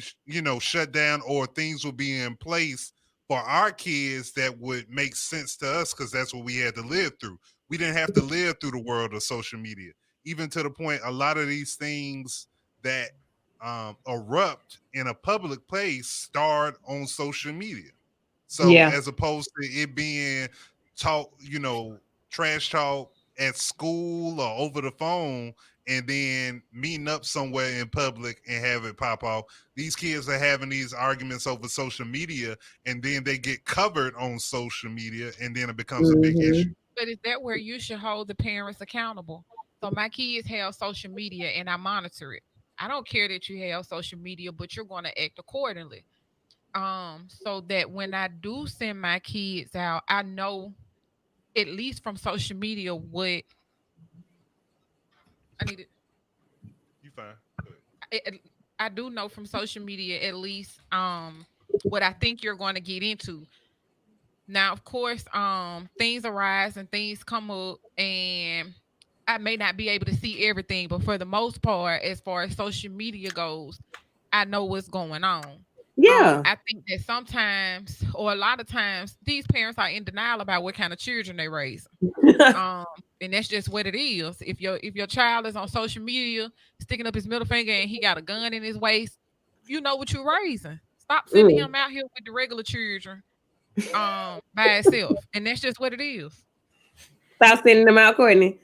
shut down, or things would be in place for our kids that would make sense to us because that's what we had to live through. We didn't have to live through the world of social media, even to the point a lot of these things that erupt in a public place start on social media. So as opposed to it being taught, trash talk at school or over the phone, and then meeting up somewhere in public and have it pop off. These kids are having these arguments over social media, and then they get covered on social media, and then it becomes a big issue. But is that where you should hold the parents accountable? So my kids have social media and I monitor it. I don't care that you have social media, but you're going to act accordingly. So that when I do send my kids out, I know at least from social media what I need it. You fine. I do know from social media at least what I think you're going to get into. Now, of course, things arise and things come up, and I may not be able to see everything, but for the most part, as far as social media goes, I know what's going on. Yeah. I think that sometimes, or a lot of times, these parents are in denial about what kind of children they raise. And that's just what it is. If your child is on social media sticking up his middle finger and he got a gun in his waist, you know what you're raising. Stop sending him out here with the regular children by itself. And that's just what it is. Stop sending them out, Courtney.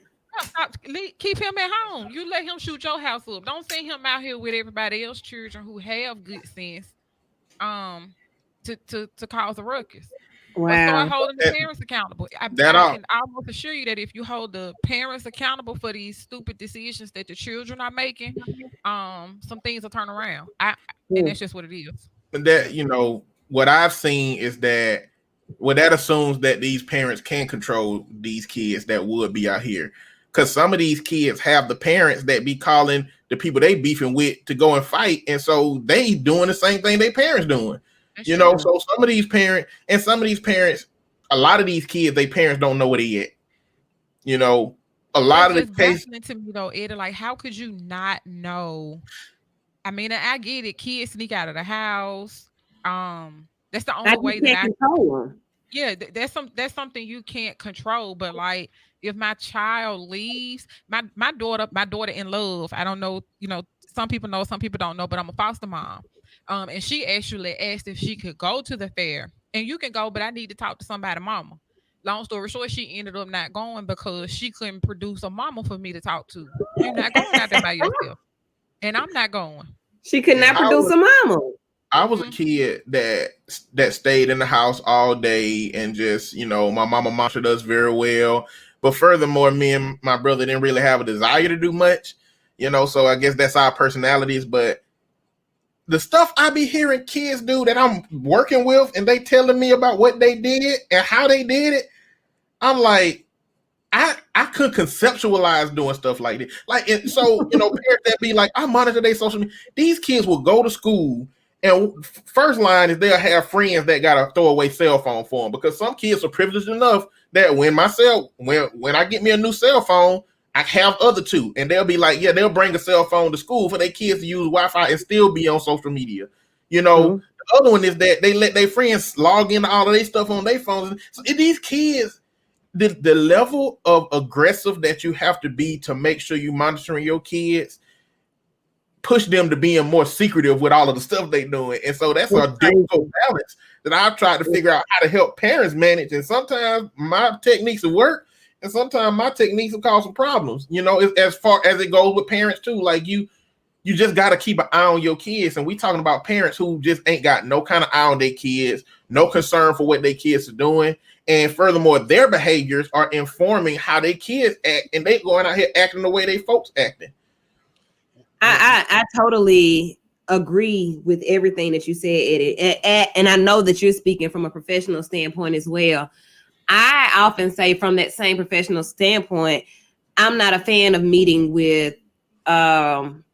Keep him at home. You let him shoot your house up. Don't send him out here with everybody else children who have good sense to cause a ruckus. Wow. But start holding the parents accountable. I can almost assure you that if you hold the parents accountable for these stupid decisions that the children are making, some things will turn around. And that's just what it is. And that, what I've seen is that, that assumes that these parents can control these kids that would be out here. Because some of these kids have the parents that be calling the people they beefing with to go and fight. And so they doing the same thing their parents doing. That's so some of these parents, a lot of these kids, their parents don't know where they at. A lot of the cases to me though, Eddie, like how could you not know? I mean, I get it. Kids sneak out of the house. That's the only way that I control them. Yeah, that's something you can't control. But like, if my child leaves, my daughter in love. I don't know. Some people know, some people don't know. But I'm a foster mom. And she actually asked if she could go to the fair. And you can go, but I need to talk to somebody, mama. Long story short, she ended up not going because she couldn't produce a mama for me to talk to. You're not going out there by yourself. And I'm not going. She could not produce a mama. I was a kid that stayed in the house all day and just, my mama monitored us very well. But furthermore, me and my brother didn't really have a desire to do much, so I guess that's our personalities. But the stuff I be hearing kids do that I'm working with and they telling me about what they did and how they did it, I'm like, I could conceptualize doing stuff like this. Like, and so, parents that be like, I monitor their social media. These kids will go to school and first line is they'll have friends that got a throwaway cell phone for them, because some kids are privileged enough that when I get me a new cell phone, I have other two, and they'll be like, yeah, they'll bring a cell phone to school for their kids to use Wi-Fi and still be on social media. The other one is that they let their friends log into all of their stuff on their phones. So these kids, the level of aggressive that you have to be to make sure you monitoring your kids push them to being more secretive with all of the stuff they doing. And so that's a difficult balance that I've tried to figure out how to help parents manage. And sometimes my techniques will work, and sometimes my techniques will cause some problems, as far as it goes with parents too. Like you just got to keep an eye on your kids. And we talking about parents who just ain't got no kind of eye on their kids, no concern for what their kids are doing. And furthermore, their behaviors are informing how their kids act, and they going out here acting the way they folks acting. I totally agree with everything that you said, Eddie. And I know that you're speaking from a professional standpoint as well. I often say from that same professional standpoint, I'm not a fan of meeting with child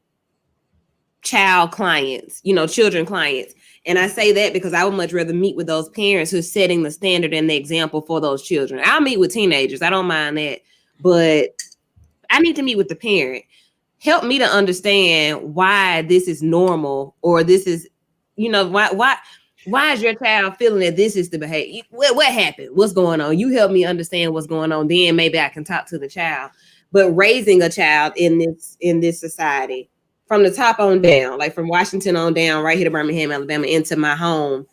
clients, children clients. And I say that because I would much rather meet with those parents who are setting the standard and the example for those children. I'll meet with teenagers. I don't mind that. But I need to meet with the parent. Help me to understand why this is normal, or this is, why is your child feeling that this is the behavior? What happened? What's going on? You help me understand what's going on. Then maybe I can talk to the child. But raising a child in this society, from the top on down, like from Washington on down, right here to Birmingham, Alabama, into my home,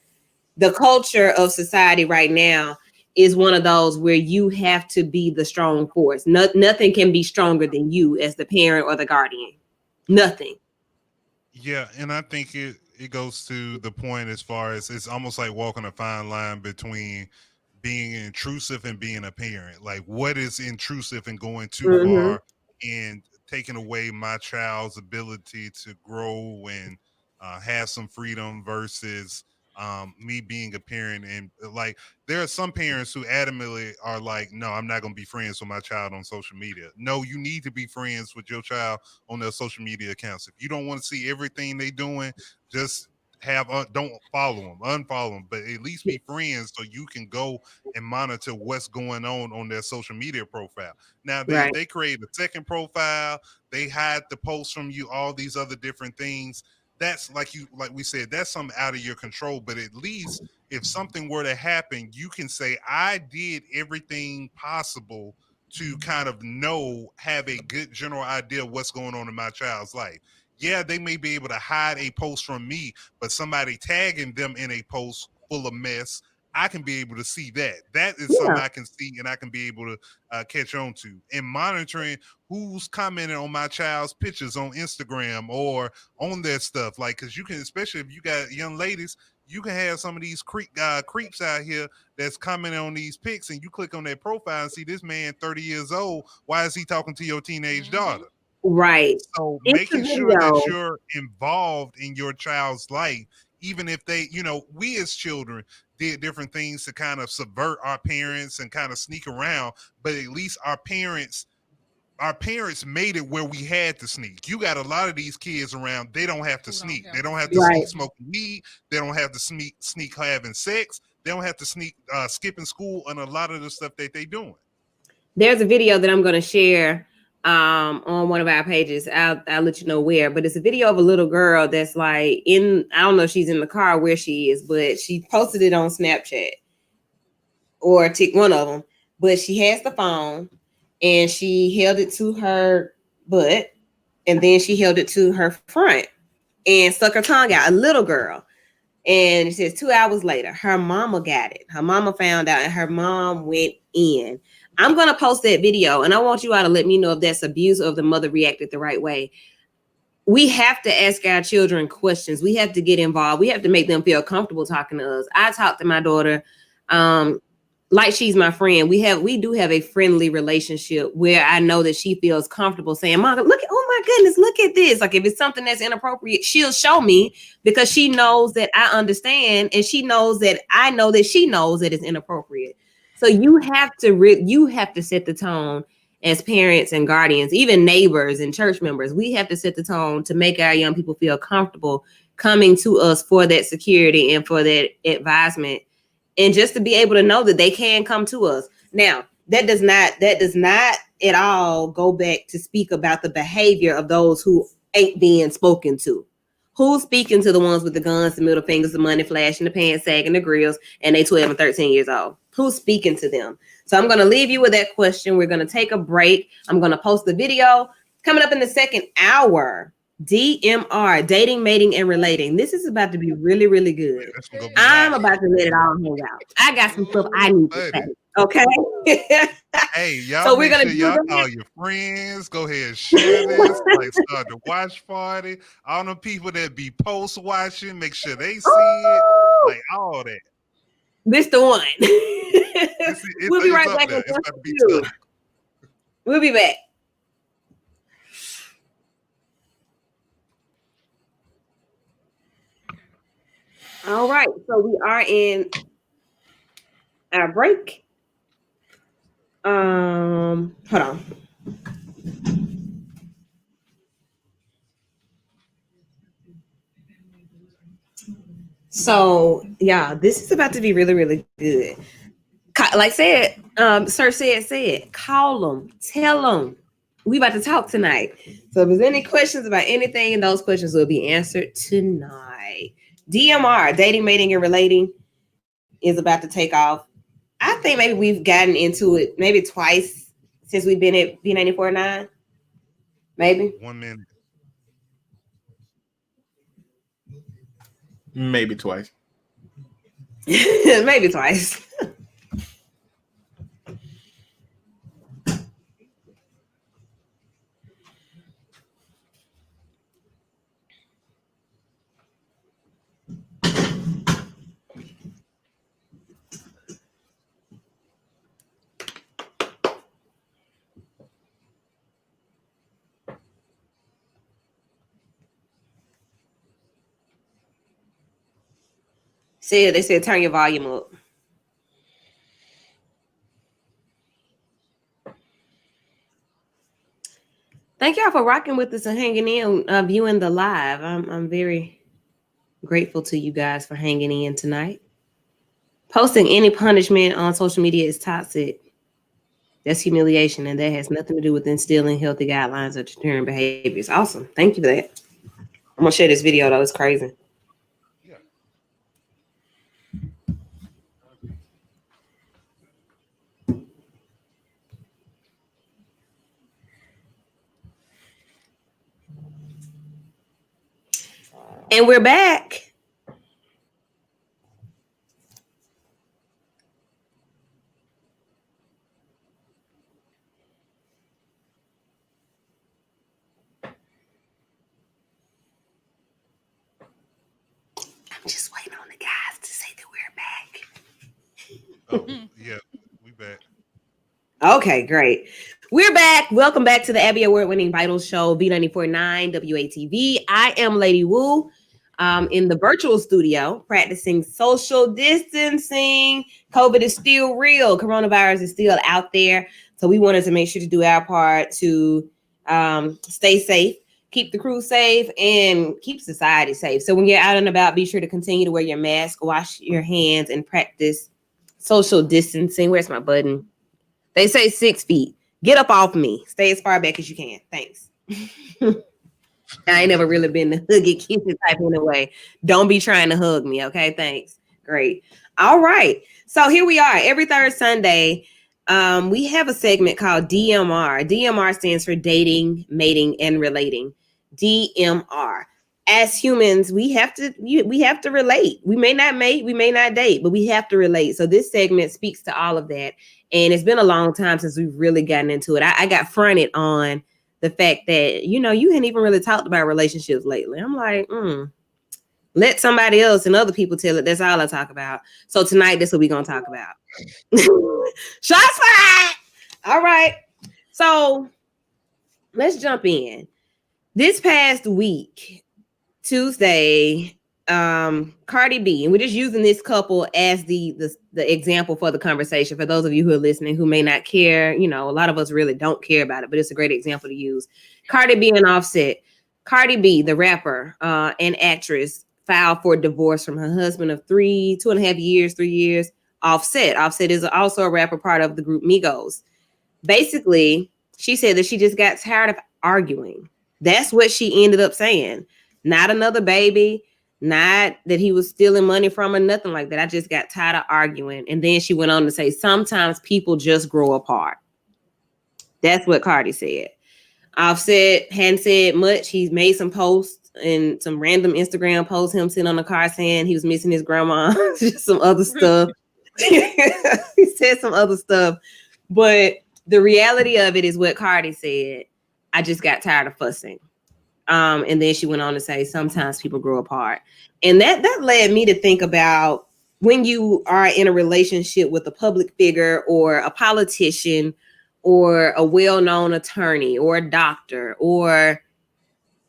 the culture of society right now is one of those where you have to be the strong force. Nothing can be stronger than you as the parent or the guardian. Nothing. Yeah, and I think it goes to the point as far as it's almost like walking a fine line between being intrusive and being a parent. Like, what is intrusive and going too far and taking away my child's ability to grow and have some freedom versus me being a parent. And like, there are some parents who adamantly are like, no, I'm not going to be friends with my child on social media. No, you need to be friends with your child on their social media accounts. If you don't want to see everything they doing, just don't follow them, unfollow them, but at least be friends so you can go and monitor what's going on their social media profile. Now, they create a second profile, they hide the posts from you, all these other different things. That's like we said, that's something out of your control. But at least if something were to happen, you can say, I did everything possible to kind of have a good general idea of what's going on in my child's life. Yeah, they may be able to hide a post from me, but somebody tagging them in a post full of mess, I can be able to see that. That is something I can see and I can be able to catch on to. And monitoring who's commenting on my child's pictures on Instagram or on their stuff. Like, because you can, especially if you got young ladies, you can have some of these creeps out here that's commenting on these pics, and you click on their profile and see this man 30 years old. Why is he talking to your teenage daughter? Right. So making sure that you're involved in your child's life, even if they, we as children did different things to kind of subvert our parents and kind of sneak around, but at least our parents made it where we had to sneak. You got a lot of these kids around, they don't have to sneak. They don't have to sneak smoking weed. They don't have to sneak having sex. They don't have to sneak skipping school and a lot of the stuff that they doing. There's a video that I'm going to share on one of our pages. I'll let you know where, but it's a video of a little girl that's like I don't know if she's in the car where she is, but she posted it on Snapchat or one of them, but she has the phone and she held it to her butt and then she held it to her front and stuck her tongue out, a little girl. And it says 2 hours later, her mama got it. Her mama found out and her mom went in. I'm going to post that video and I want you all to let me know if that's abuse or if the mother reacted the right way. we have to ask our children questions. We have to get involved. We have to make them feel comfortable talking to us. I talk to my daughter like she's my friend. We do have a friendly relationship where I know that she feels comfortable saying, Mom, look at, oh my goodness, look at this. Like if it's something that's inappropriate, she'll show me because she knows that I understand, and she knows that I know that she knows that it's inappropriate. So you have to set the tone as parents and guardians, even neighbors and church members. We have to set the tone to make our young people feel comfortable coming to us for that security and for that advisement, and just to be able to know that they can come to us. Now, that does not at all go back to speak about the behavior of those who ain't being spoken to. Who's speaking to the ones with the guns, the middle fingers, the money flashing, the pants sagging, the grills, and they 12 and 13 years old? Who's speaking to them? So I'm going to leave you with that question. We're going to take a break. I'm going to post the video. Coming up in the second hour, DMR, dating, mating, and relating. This is about to be really, really good. I'm about to let it all hang out. I got some stuff I need to say. Okay. Hey, y'all, so we're gonna y'all call your friends. Go ahead and share this. Like start the watch party. All the people that be post watching, make sure they see it. Like all that. This the one. We'll be right back. It's about to be tough. We'll be back. All right, so we are in our break. Hold on. So yeah, this is about to be really, really good. Like said, Sir said, call them, tell them. We about to talk tonight. So if there's any questions about anything, those questions will be answered tonight. DMR, dating, mating, and relating, is about to take off. I think maybe we've gotten into it maybe twice since we've been at B94.9. Maybe 1 minute. Maybe twice. Maybe twice. They said turn your volume up. Thank y'all for rocking with us and hanging in, viewing the live. I'm very grateful to you guys for hanging in tonight. Posting any punishment on social media is toxic. That's humiliation, and that has nothing to do with instilling healthy guidelines or deterring behaviors. Awesome. Thank you for that. I'm going to share this video, though. It's crazy. And we're back. I'm just waiting on the guys to say that we're back. Oh, yeah, we back. Okay, great. We're back. Welcome back to the Abby Award-winning Vital Show, B94.9 WATV. I am Lady Wu. In the virtual studio, practicing social distancing. COVID is still real. Coronavirus is still out there. So we wanted to make sure to do our part to stay safe, keep the crew safe, and keep society safe. So when you're out and about, be sure to continue to wear your mask, wash your hands, and practice social distancing. Where's my button? They say 6 feet. Get up off me. Stay as far back as you can. Thanks. I ain't never really been the huggy kissy type anyway. Don't be trying to hug me, okay? Thanks. Great. All right. So here we are. Every third Sunday, we have a segment called DMR. DMR stands for dating, mating, and relating. DMR. As humans, we have to relate. We may not mate, we may not date, but we have to relate. So this segment speaks to all of that. And it's been a long time since we've really gotten into it. I got fronted on the fact that, you hadn't even really talked about relationships lately. I'm like, let somebody else and other people tell it. That's all I talk about. So tonight, that's what we're going to talk about. Shots fired. All right. So let's jump in. This past week, Tuesday, Cardi B, and we're just using this couple as the example for the conversation. For those of you who are listening who may not care, a lot of us really don't care about it, but it's a great example to use. Cardi B and Offset. Cardi B, the rapper and actress, filed for divorce from her husband of 2.5 years, 3 years. Offset is also a rapper, part of the group Migos. Basically, she said that she just got tired of arguing. That's what she ended up saying. Not another baby, not that he was stealing money from her, nothing like that. I just got tired of arguing. And then she went on to say, sometimes people just grow apart. That's what Cardi said. Offset hadn't said much. He's made some posts and some random Instagram posts, him sitting on the car saying he was missing his grandma, just some other stuff. He said some other stuff. But the reality of it is what Cardi said. I just got tired of fussing. And then she went on to say, sometimes people grow apart. And that led me to think about when you are in a relationship with a public figure or a politician or a well-known attorney or a doctor or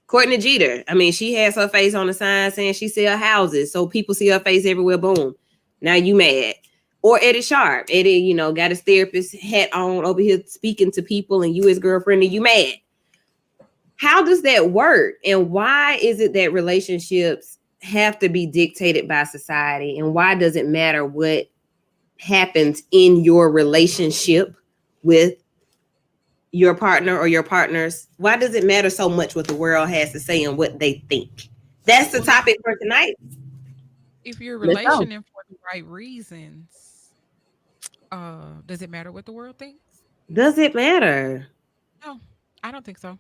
Courtney Jeter. I mean, she has her face on the sign saying she sell houses. So people see her face everywhere. Boom. Now you mad. Or Eddie Sharp. Eddie, got his therapist hat on over here speaking to people and you his girlfriend and you mad. How does that work? And why is it that relationships have to be dictated by society? And why does it matter what happens in your relationship with your partner or your partners? Why does it matter so much what the world has to say and what they think? That's the topic for tonight. If you're relationing for the right reasons, does it matter what the world thinks? Does it matter? No, I don't think so.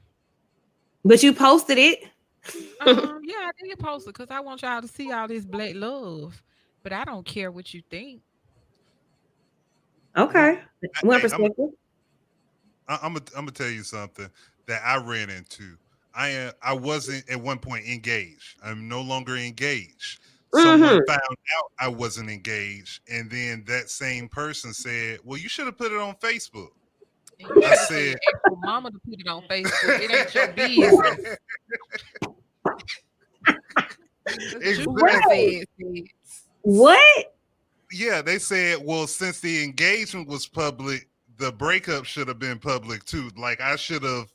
But you posted it. Yeah, I did post it because I want y'all to see all this black love. But I don't care what you think. Okay. One perspective. I'm gonna tell you something that I ran into. I wasn't at one point engaged. I'm no longer engaged. Someone found out I wasn't engaged, and then that same person said, "Well, you should have put it on Facebook." I said, "Your mama to put it on Facebook. It ain't your business." Exactly. What? Yeah, they said, well, since the engagement was public, the breakup should have been public too. Like I should have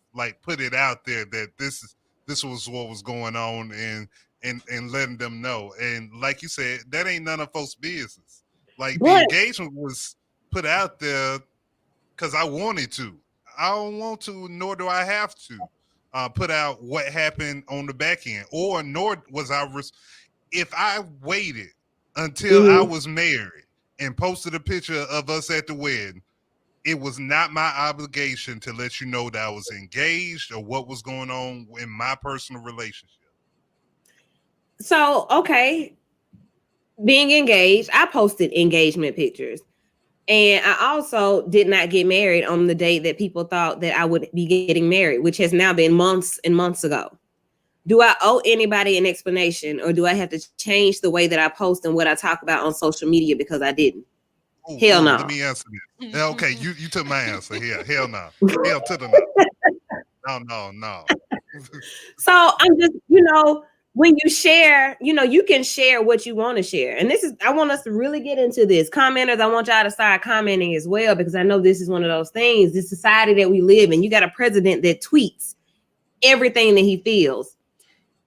put it out there that this was what was going on and letting them know. And like you said, that ain't none of folks' business. Like the engagement was put out there because I wanted to. I don't want to, nor do I have to put out what happened on the back end, nor was I. If I waited until I was married and posted a picture of us at the wedding, it was not my obligation to let you know that I was engaged or what was going on in my personal relationship. So, okay, being engaged, I posted engagement pictures. And I also did not get married on the day that people thought that I would be getting married, which has now been months and months ago. Do I owe anybody an explanation, or do I have to change the way that I post and what I talk about on social media because I didn't? Hell no. Let me answer this. Okay, you took my answer here. Hell no. Hell to the no. No. So I'm just, when you share, you can share what you want to share. And I want us to really get into this. Commenters, I want y'all to start commenting as well, because I know this is one of those things, this society that we live in. You got a president that tweets everything that he feels.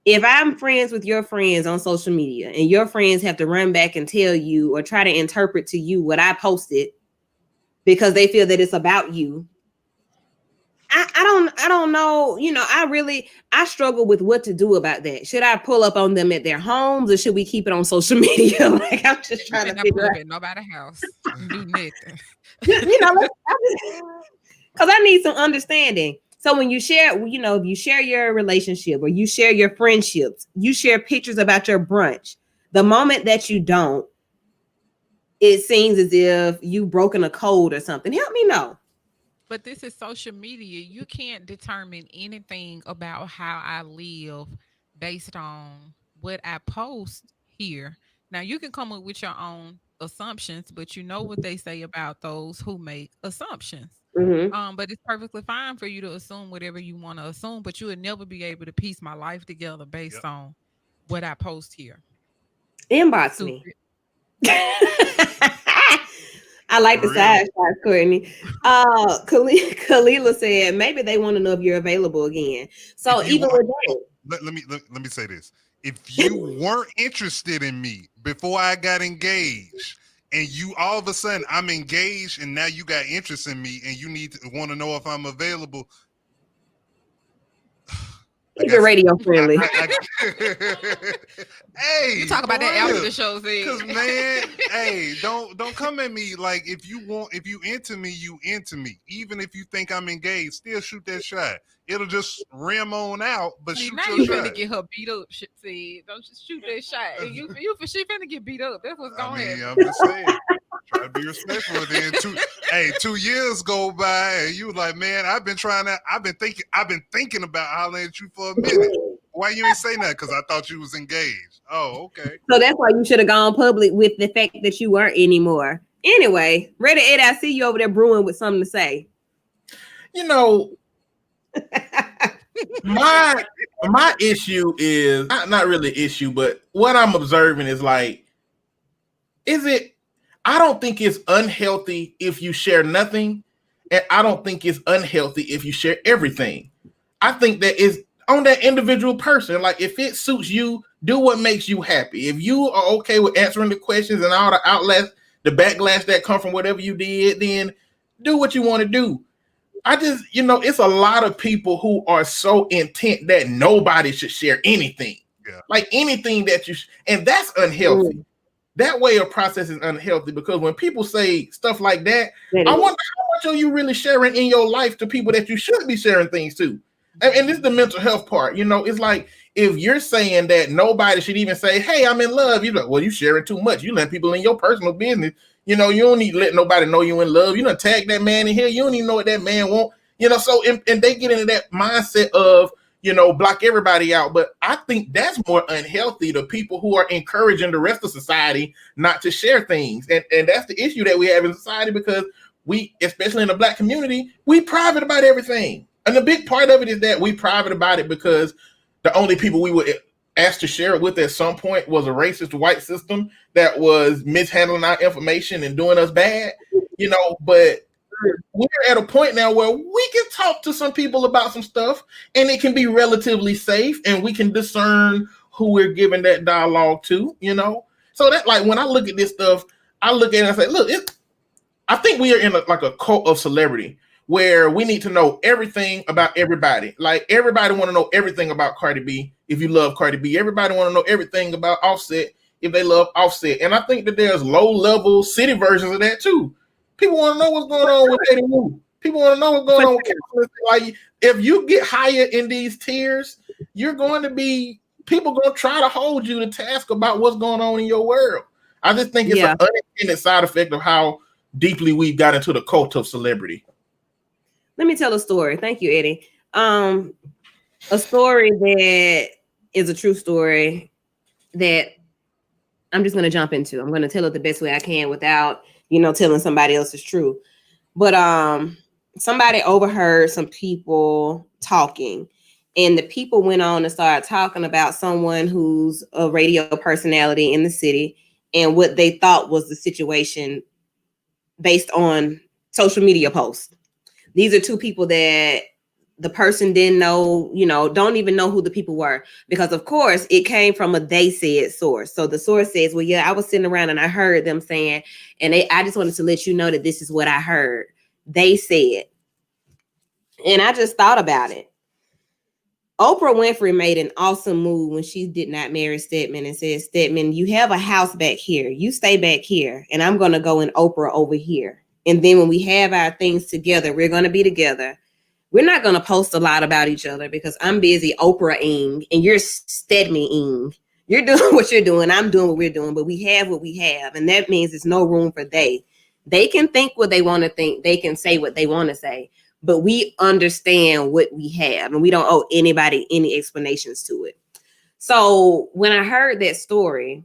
If I'm friends with your friends on social media and your friends have to run back and tell you or try to interpret to you what I posted because they feel that it's about you, I don't know. I struggle with what to do about that. Should I pull up on them at their homes, or should we keep it on social media? Like, I'm just trying to figure out. Nobody's house. Do nothing. Because I need some understanding. So when you share, if you share your relationship or you share your friendships, you share pictures about your brunch. The moment that you don't, it seems as if you've broken a code or something. Help me know. But this is social media. You can't determine anything about how I live based on what I post here. Now, you can come up with your own assumptions, but you know what they say about those who make assumptions. Mm-hmm. But it's perfectly fine for you to assume whatever you want to assume, but you would never be able to piece my life together based Yep. on what I post here. Inbox me. Stupid. I like the For real. side shots, Courtney. Kalila said maybe they want to know if you're available again. So If you even want, with that, let me say this: if you weren't interested in me before I got engaged, and you all of a sudden I'm engaged, and now you got interest in me, and you want to know if I'm available, I keep it got. radio friendly. Hey, You talk for about that after real. the show, Cause Z. man, hey, don't come at me like if you into me, you into me. Even if you think I'm engaged, still shoot that shot. It'll just rim on out, but See, shoot now your you finna shot. get her beat up. See, don't just shoot that shot. And she finna get beat up. That's what's I gonna mean, happen. I'm just saying. Try to be respectful. Then 2 years go by, and you like, man, I've been thinking about hollering at you for a minute. Why you ain't say nothing? Because I thought you was engaged. Oh, okay. So that's why you should have gone public with the fact that you weren't anymore. Anyway, Ready Ed, I see you over there brewing with something to say. You know, my issue is not really issue, but what I'm observing is like, is it? I don't think it's unhealthy if you share nothing, and I don't think it's unhealthy if you share everything. I think that is on that individual person. Like if it suits you, do what makes you happy. If you are okay with answering the questions and all the outlets, the backlash that come from whatever you did, then do what you want to do. I just, it's a lot of people who are so intent that nobody should share anything. Yeah. Like anything that and that's unhealthy. That way of process is unhealthy because when people say stuff like that, I wonder how much are you really sharing in your life to people that you should be sharing things to. And this is the mental health part. It's like if you're saying that nobody should even say, hey, I'm in love, you're like, well, you sharing too much. You let people in your personal business. You don't need to let nobody know you in love. You don't tag that man in here. You don't even know what that man want. So and they get into that mindset of, block everybody out. But I think that's more unhealthy to people who are encouraging the rest of society not to share things. And that's the issue that we have in society because we, especially in the Black community, we private about everything. And the big part of it is that we private about it because the only people we would asked to share it with at some point was a racist white system that was mishandling our information and doing us bad, but we're at a point now where we can talk to some people about some stuff and it can be relatively safe and we can discern who we're giving that dialogue to, So that like when I look at this stuff, I look at it and I say, look, I think we are in a cult of celebrity where we need to know everything about everybody. Like everybody want to know everything about Cardi B. If you love Cardi B, everybody want to know everything about Offset if they love Offset. And I think that there's low level city versions of that too. People want to know what's going on with Eddie Wu. People want to know what's going on with California. Like if you get higher in these tiers, you're going to be people going to try to hold you to task about what's going on in your world. I just think it's an unintended side effect of how deeply we got into the cult of celebrity. Let me tell a story. Thank you, Eddie. A story that is a true story that I'm just going to jump into. I'm going to tell it the best way I can without, telling somebody else is true. But somebody overheard some people talking, and the people went on and started talking about someone who's a radio personality in the city and what they thought was the situation based on social media posts. These are two people that the person didn't know, don't even know who the people were because of course it came from a they said source. So the source says, well, yeah, I was sitting around and I heard them saying, and I just wanted to let you know that this is what I heard. They said, and I just thought about it. Oprah Winfrey made an awesome move when she did not marry Stedman and said, Stedman, you have a house back here. You stay back here and I'm going to go in Oprah over here. And then when we have our things together, we're going to be together. We're not going to post a lot about each other because I'm busy Oprah-ing and you're Stedman-ing. You're doing what you're doing. I'm doing what we're doing, but we have what we have. And that means there's no room for they. They can think what they want to think. They can say what they want to say. but we understand what we have and we don't owe anybody any explanations to it. So when I heard that story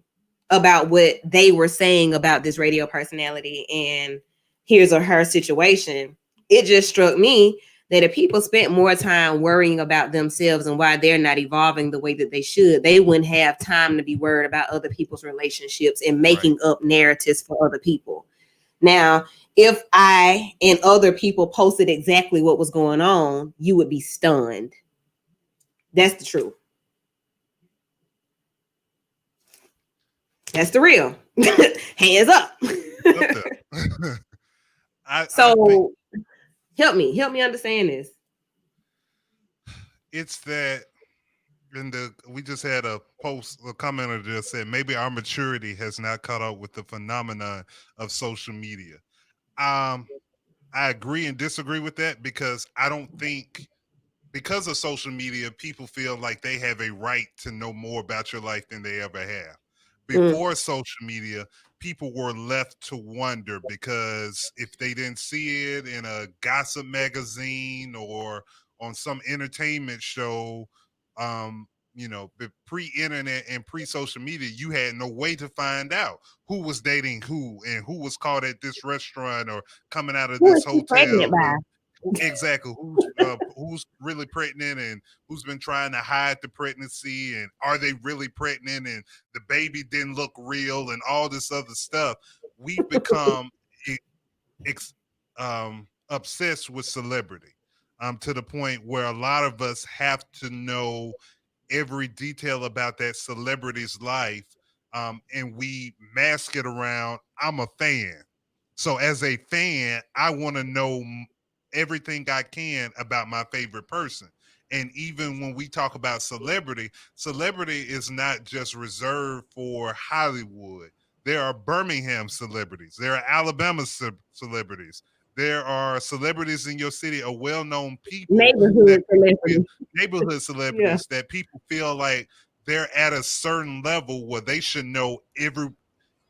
about what they were saying about this radio personality and his or her situation, it just struck me that if people spent more time worrying about themselves and why they're not evolving the way that they should, they wouldn't have time to be worried about other people's relationships and making up narratives for other people. Now, if I and other people posted exactly what was going on, you would be stunned. That's the truth. That's the real. Hands up. Help me understand this. It's that we just had a commenter just said maybe our maturity has not caught up with the phenomenon of social media. I agree and disagree with that, because I don't think because of social media, people feel like they have a right to know more about your life than they ever have. Before social media, people were left to wonder, because if they didn't see it in a gossip magazine or on some entertainment show, pre-internet and pre-social media, you had no way to find out who was dating who and who was caught at this restaurant or coming out of this hotel. Exactly. Who's really pregnant and who's been trying to hide the pregnancy, and are they really pregnant, and the baby didn't look real, and all this other stuff. We've become obsessed with celebrity to the point where a lot of us have to know every detail about that celebrity's life, and we mask it around, I'm a fan. So as a fan, I want to know everything I can about my favorite person. And even when we talk about celebrity is not just reserved for Hollywood. There are Birmingham celebrities. There are Alabama celebrities. There are celebrities in your city, a well-known people, neighborhood celebrities that people feel like they're at a certain level where they should know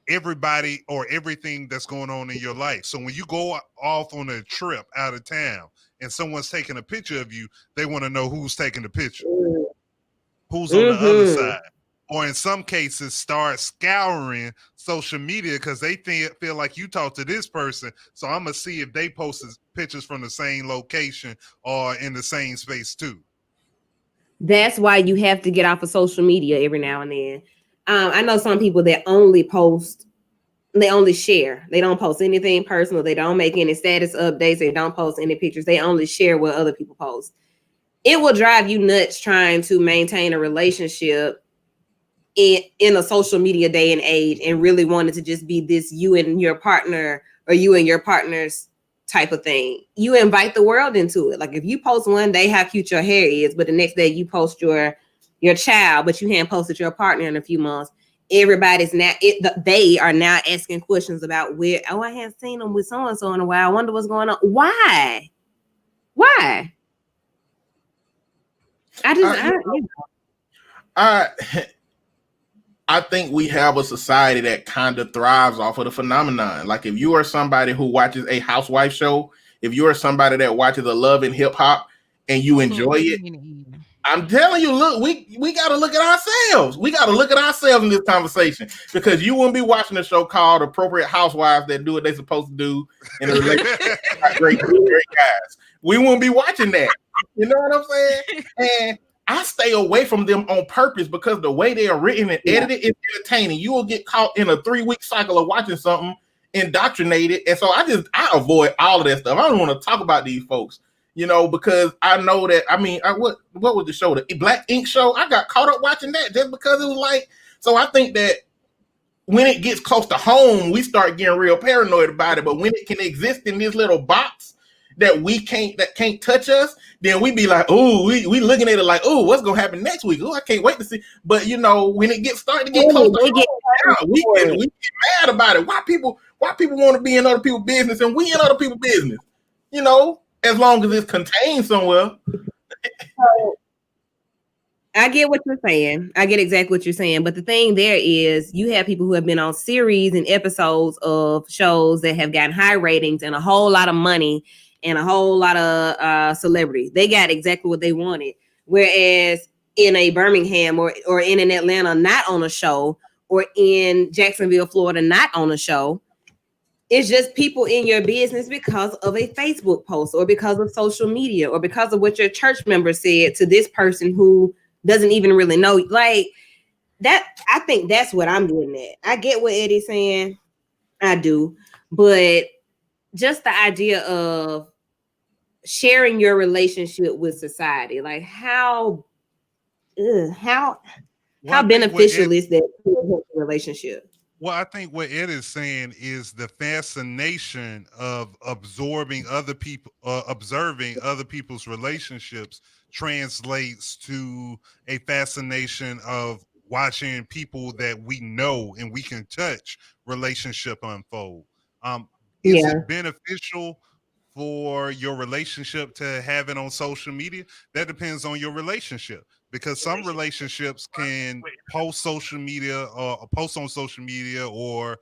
everybody or everything that's going on in your life. So when you go off on a trip out of town and someone's taking a picture of you, they want to know who's taking the picture, who's on the other side. Or in some cases, start scouring social media because they feel like you talk to this person. So I'm going to see if they posted pictures from the same location or in the same space too. That's why you have to get off of social media every now and then. I know some people that only post, they only share. They don't post anything personal. They don't make any status updates. They don't post any pictures. They only share what other people post. It will drive you nuts trying to maintain a relationship in a social media day and age and really wanted to just be this you and your partner or you and your partner's type of thing. You invite the world into it. Like if you post one day how cute your hair is, but the next day you post your child, but you hadn't posted your partner in a few months, everybody's now, they are now asking questions about where, I haven't seen them with so-and-so in a while. I wonder what's going on. Why? I think we have a society that kind of thrives off of the phenomenon. Like if you are somebody who watches a housewife show, if you are somebody that watches a Love and Hip Hop and you enjoy it, I'm telling you, look, we got to look at ourselves. We got to look at ourselves in this conversation, because you wouldn't be watching a show called Appropriate Housewives that do what they're supposed to do in a relationship. great guys. We wouldn't be watching that. You know what I'm saying? And I stay away from them on purpose because the way they are written and edited is entertaining. You will get caught in a 3-week cycle of watching something, indoctrinated. And so I avoid all of that stuff. I don't want to talk about these folks, you know, because I know that, what was the show? The Black Ink show? I got caught up watching that just because it was like, so I think that when it gets close to home, we start getting real paranoid about it. But when it can exist in this little box that can't touch us, then we be like, oh, we looking at it like, oh, what's gonna happen next week? Oh, I can't wait to see. But you know, when it starting to get close to home, we get mad about it. Why people want to be in other people's business and we in other people's business? You know, as long as it's contained somewhere. I get what you're saying. I get exactly what you're saying. But the thing there is you have people who have been on series and episodes of shows that have gotten high ratings and a whole lot of money. and a whole lot of celebrities. They got exactly what they wanted. Whereas in a Birmingham or in an Atlanta, not on a show, or in Jacksonville, Florida, not on a show, it's just people in your business because of a Facebook post or because of social media or because of what your church member said to this person who doesn't even really know. Like that, I think that's what I'm getting at. I get what Eddie's saying. I do. But just the idea of sharing your relationship with society, like how beneficial is that to a relationship? Well, I think what Ed is saying is the fascination of observing other people's relationships translates to a fascination of watching people that we know and we can touch relationship unfold. Is Yeah. it beneficial for your relationship to have it on social media? That depends on your relationship, because some relationships can post on social media or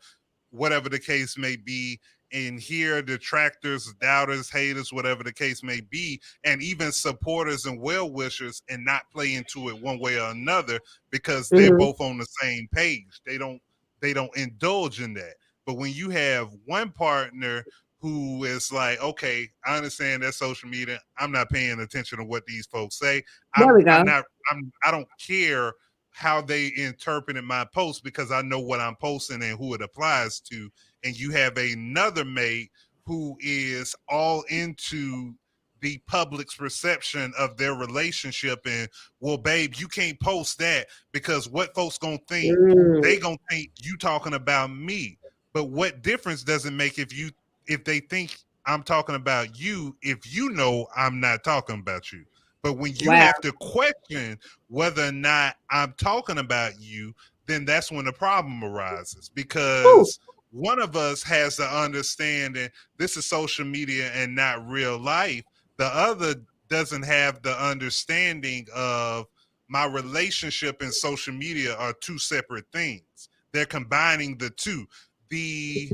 whatever the case may be, and hear detractors, doubters, haters, whatever the case may be, and even supporters and well wishers, and not play into it one way or another because they're both on the same page. They don't indulge in that. But when you have one partner who is like, okay, I understand that social media, I'm not paying attention to what these folks say. There we go. I don't care how they interpreted my post because I know what I'm posting and who it applies to. And you have another mate who is all into the public's perception of their relationship, and, well, babe, you can't post that because what folks gonna think? They gonna think you talking about me. But what difference does it make if they think I'm talking about you, if you know I'm not talking about you? But when you have to question whether or not I'm talking about you, then that's when the problem arises, because one of us has the understanding this is social media and not real life. The other doesn't have the understanding of my relationship and social media are two separate things. They're combining the two. The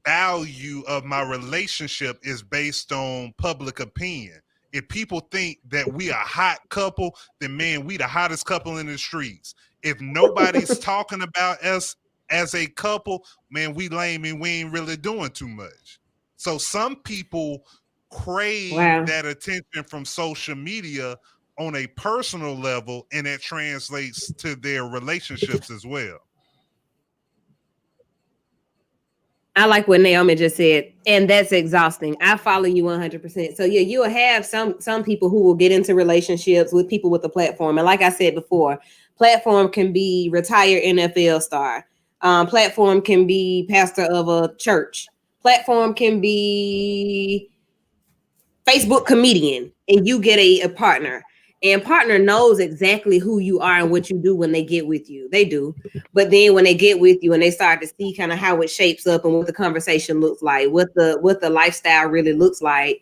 value of my relationship is based on public opinion. If people think that we a hot couple, then man, we the hottest couple in the streets. If nobody's talking about us as a couple, man, we lame and we ain't really doing too much. So some people crave that attention from social media on a personal level, and it translates to their relationships as well. I like what Naomi just said, and that's exhausting. I follow you 100%. So yeah, you will have some people who will get into relationships with people with a platform, and like I said before, platform can be retired NFL star, platform can be pastor of a church, platform can be Facebook comedian, and you get a partner. And partner knows exactly who you are and what you do when they get with you. They do. But then when they get with you and they start to see kind of how it shapes up and what the conversation looks like, what the lifestyle really looks like,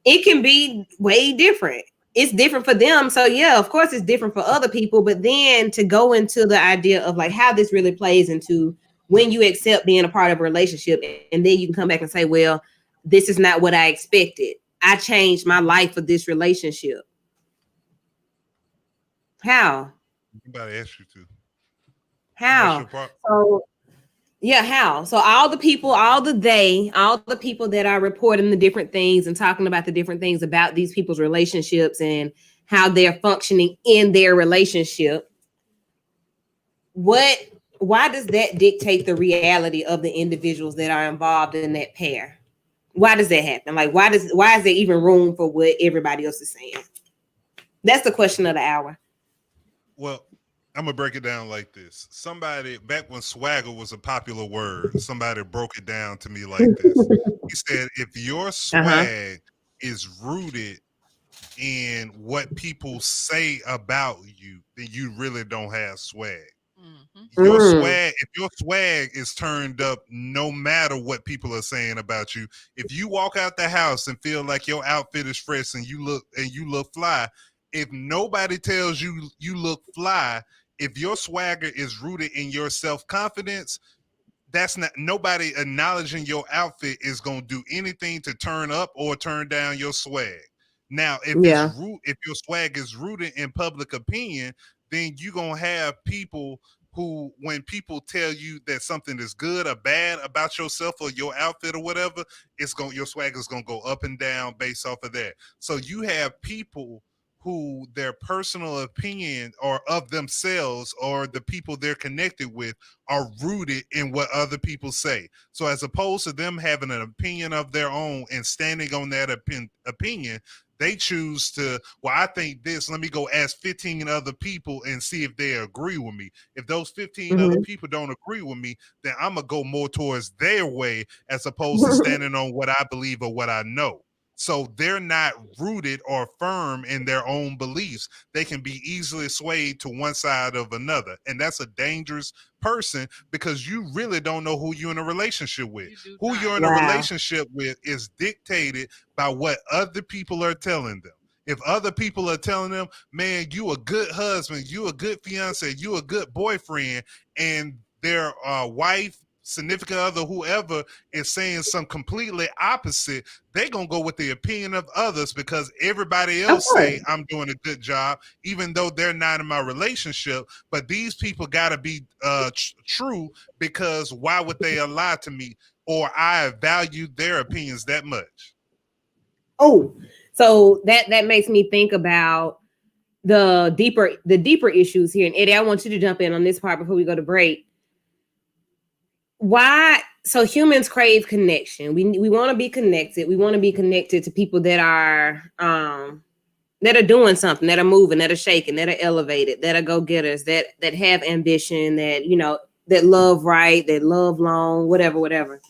it can be way different. It's different for them. So yeah, of course it's different for other people. But then to go into the idea of like how this really plays into when you accept being a part of a relationship, and then you can come back and say, well, this is not what I expected. I changed my life for this relationship. How? Anybody ask you to? How? So yeah, how? So all the people that are reporting the different things and talking about the different things about these people's relationships and how they're functioning in their relationship, why does that dictate the reality of the individuals that are involved in that pair? Why does that happen? Like, why is there even room for what everybody else is saying? That's the question of the hour. Well, I'm gonna break it down like this. Somebody, back when swagger was a popular word, somebody broke it down to me like this. He said, if your swag is rooted in what people say about you, then you really don't have swag. If your swag is turned up no matter what people are saying about you, if you walk out the house and feel like your outfit is fresh and you look fly, if nobody tells you you look fly, if your swagger is rooted in your self-confidence, that's not, nobody acknowledging your outfit is gonna do anything to turn up or turn down your swag. Now, if Yeah. if your swag is rooted in public opinion, then you're gonna have people who, when people tell you that something is good or bad about yourself or your outfit or whatever, your swag is gonna go up and down based off of that. So you have people who their personal opinion or of themselves or the people they're connected with are rooted in what other people say. So as opposed to them having an opinion of their own and standing on that opinion, they choose to, well, I think this, let me go ask 15 other people and see if they agree with me. If those 15 other people don't agree with me, then I'm going to go more towards their way as opposed to standing on what I believe or what I know. So they're not rooted or firm in their own beliefs. They can be easily swayed to one side of another. And that's a dangerous person because you really don't know who you're in a relationship with. Who you're in a relationship with is dictated by what other people are telling them. If other people are telling them, man, you a good husband, you a good fiance, you a good boyfriend, and their wife, significant other, whoever is saying some completely opposite, they're going to go with the opinion of others because everybody else say I'm doing a good job, even though they're not in my relationship. But these people got to be true, because why would they lie to me, or I value their opinions that much? Oh, so that makes me think about the deeper issues here. And Eddie, I want you to jump in on this part before we go to break. Why? So humans crave connection. We want to be connected. We want to be connected to people that are doing something, that are moving, that are shaking, that are elevated, that are go-getters, that have ambition, that, you know, that love right, that love long, whatever.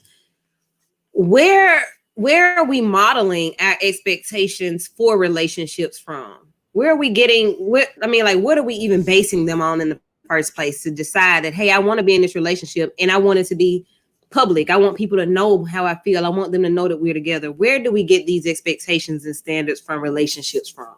Where are we modeling our expectations for relationships from? Where are we getting what are we even basing them on in the first place to decide that, hey, I want to be in this relationship and I want it to be public. I want people to know how I feel. I want them to know that we're together. Where do we get these expectations and standards from relationships from?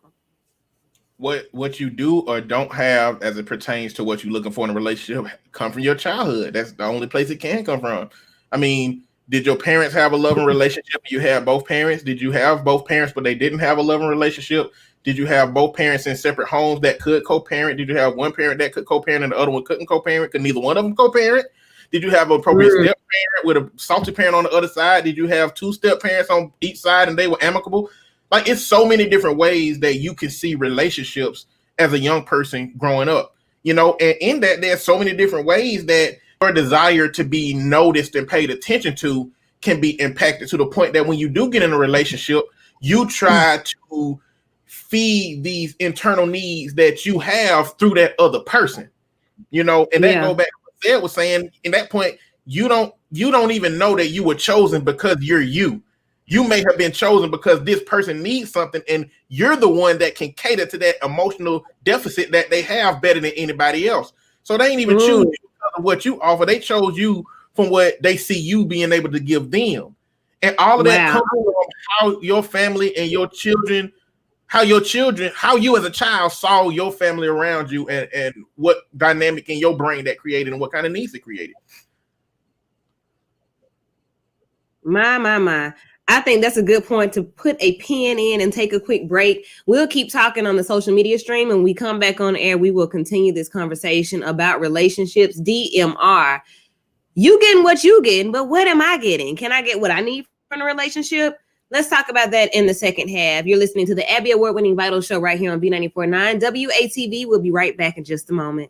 What you do or don't have as it pertains to what you're looking for in a relationship come from your childhood. That's the only place it can come from. I mean, did your parents have a loving relationship? You had both parents? Did you have both parents but they didn't have a loving relationship? Did you have both parents in separate homes that could co-parent? Did you have one parent that could co-parent and the other one couldn't co-parent? Could neither one of them co-parent? Did you have an appropriate step parent with a salty parent on the other side? Did you have two step parents on each side and they were amicable? Like, it's so many different ways that you can see relationships as a young person growing up, you know, and in that there's so many different ways that your desire to be noticed and paid attention to can be impacted to the point that when you do get in a relationship, you try to feed these internal needs that you have through that other person, you know, and that go back to what Zed was saying. In that point, you don't even know that you were chosen because you're you. You may have been chosen because this person needs something, and you're the one that can cater to that emotional deficit that they have better than anybody else. So they ain't even choose you because of what you offer. They chose you from what they see you being able to give them. And all of that comes from how your family and your children, how you as a child saw your family around you, and what dynamic in your brain that created and what kind of needs it created. My. I think that's a good point to put a pin in and take a quick break. We'll keep talking on the social media stream, and when we come back on air, we will continue this conversation about relationships. DMR, you getting what you getting, but what am I getting? Can I get what I need from a relationship? Let's talk about that in the second half. You're listening to the Abby Award-winning Vital Show right here on B94.9 WATV. We'll be right back in just a moment.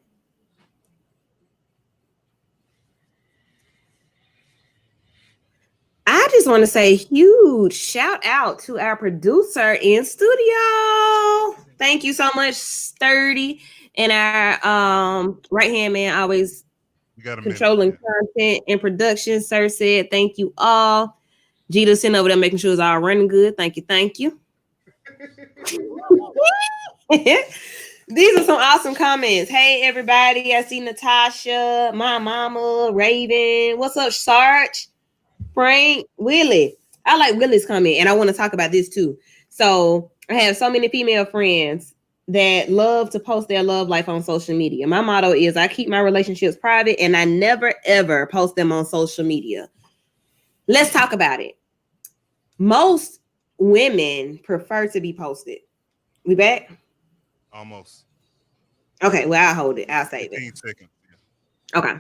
I just want to say huge shout out to our producer in studio. Thank you so much, Sturdy, and our right hand man, always controlling content and production. Sir said, thank you all. Gita sitting over there making sure it's all running good. Thank you. These are some awesome comments. Hey, everybody. I see Natasha, my mama, Raven. What's up, Sarge? Frank, Willie. I like Willie's comment, and I want to talk about this too. So I have so many female friends that love to post their love life on social media. My motto is I keep my relationships private and I never ever post them on social media. Let's talk about it. Most women prefer to be posted. We back? Almost. Okay, well, I'll hold it. I'll save it. 15 seconds. Yeah. Okay.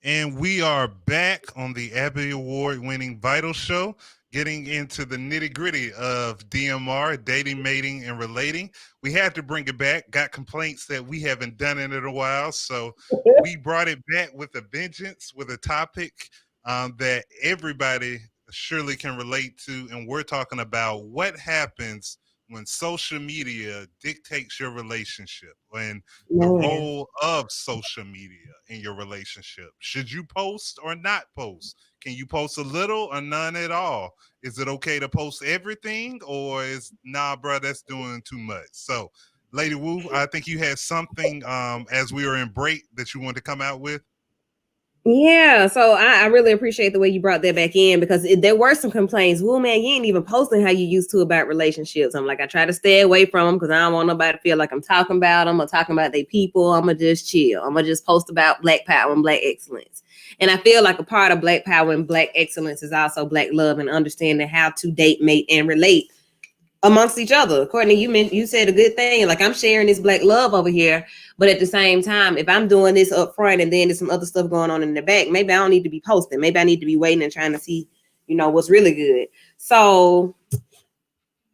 And we are back on the Abby Award winning Vital Show, getting into the nitty gritty of DMR, dating, mating, and relating. We had to bring it back. Got complaints that we haven't done it in a while. So we brought it back with a vengeance, with a topic that everybody surely can relate to. And we're talking about what happens when social media dictates your relationship and the role of social media in your relationship. Should you post or not post? Can you post a little or none at all? Is it okay to post everything, or is nah, bro, that's doing too much? So, Lady Wu, I think you had something as we were in break that you wanted to come out with. Yeah, so I really appreciate the way you brought that back in because there were some complaints. Well, man, you ain't even posting how you used to about relationships. I'm like, I try to stay away from them because I don't want nobody to feel like I'm talking about them or talking about their people. I'm going to just chill. I'm going to just post about Black power and Black excellence. And I feel like a part of Black power and Black excellence is also Black love and understanding how to date, mate, and relate amongst each other. Courtney, you said a good thing. Like, I'm sharing this Black love over here, but at the same time, if I'm doing this up front and then there's some other stuff going on in the back, maybe I don't need to be posting. Maybe I need to be waiting and trying to see, what's really good. So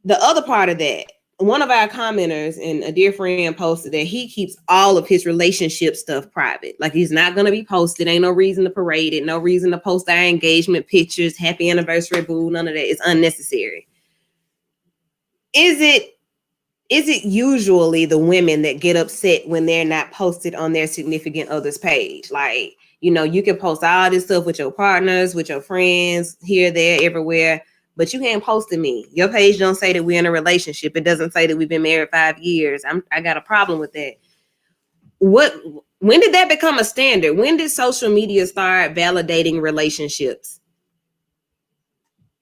the other part of that, one of our commenters and a dear friend posted that he keeps all of his relationship stuff private. Like, he's not going to be posted. Ain't no reason to parade it. No reason to post our engagement pictures, happy anniversary, boo, none of that. It's unnecessary. Is it usually the women that get upset when they're not posted on their significant other's page? Like, you can post all this stuff with your partners, with your friends, here, there, everywhere, but you ain't posting me. Your page don't say that we're in a relationship. It doesn't say that we've been married 5 years. I got a problem with that. When did that become a standard? When did social media start validating relationships?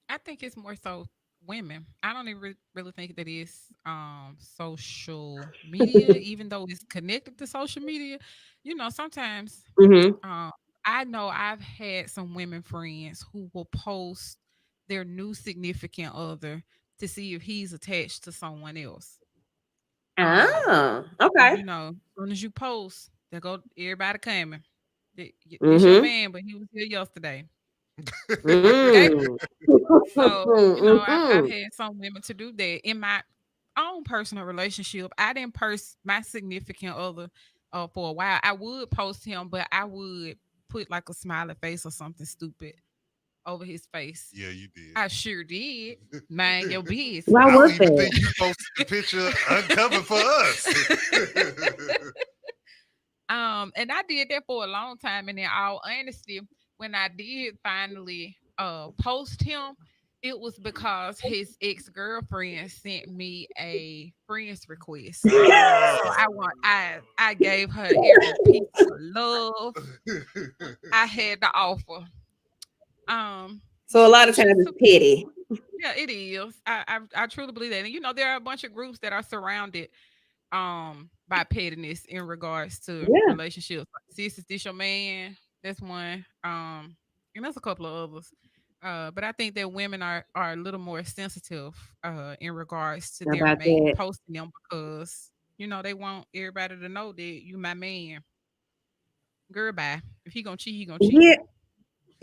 I think it's more so women. I don't even really think that it's social media, even though it's connected to social media. Sometimes Mm-hmm. I know I've had some women friends who will post their new significant other to see if he's attached to someone else. Okay. As soon as you post, there go everybody coming. This your Mm-hmm. man, but he was here yesterday. Okay. Mm. So, I've Mm-mm. had some women to do that in my own personal relationship. I didn't post my significant other for a while. I would post him, but I would put like a smiley face or something stupid over his face. Yeah, you did. I sure did. Mind your business. Why I don't was even that? think you posted the picture uncovered for us. And I did that for a long time. And in all honesty, when I did finally post him, it was because his ex-girlfriend sent me a friend's request. So I gave her every piece of love I had to offer. So a lot of She times it's took petty. Yeah, it is. I truly believe that. And there are a bunch of groups that are surrounded by pettiness in regards to Yeah. relationships. Like, sis, is this your man? That's one. And there's a couple of others. But I think that women are a little more sensitive in regards to How their about mate that? posting them because they want everybody to know that you my man. Girl, bye. If he gonna cheat, he gonna cheat. Yeah.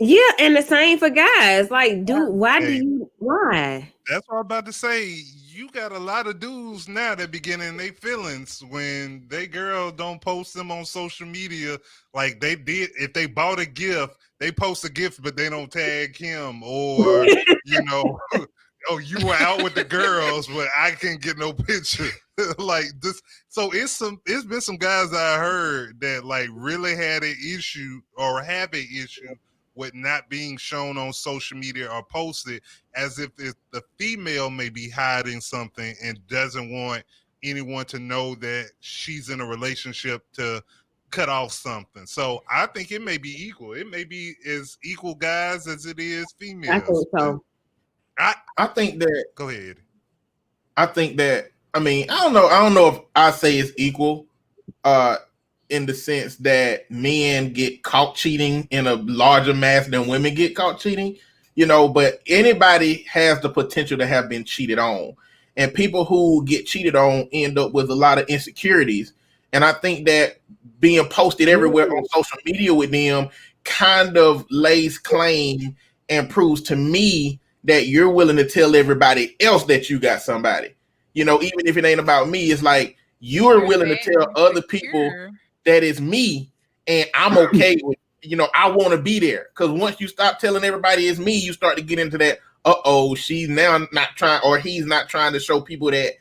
Yeah, and the same for guys. Like, Hey, why? that's what I'm about to say. You got a lot of dudes now that be getting their feelings when they girl don't post them on social media like they did. If they bought a gift, they post a gift, but they don't tag him or, oh, you were out with the girls, but I can't get no picture. Like this. So it's been some guys that I heard that like really had an issue or have an issue with not being shown on social media or posted, as if the female may be hiding something and doesn't want anyone to know that she's in a relationship to cut off something. So I think it may be equal. It may be as equal guys as it is I females. think so. I think that Go ahead. I mean, I don't know if I say it's equal, uh, in the sense that men get caught cheating in a larger mass than women get caught cheating, but anybody has the potential to have been cheated on. And people who get cheated on end up with a lot of insecurities. And I think that being posted everywhere on social media with them kind of lays claim and proves to me that you're willing to tell everybody else that you got somebody. Even if it ain't about me, it's like you're willing to tell other people that it's me, and I'm okay with, I want to be there. Because once you stop telling everybody it's me, you start to get into that, she's now not trying, or he's not trying to show people that,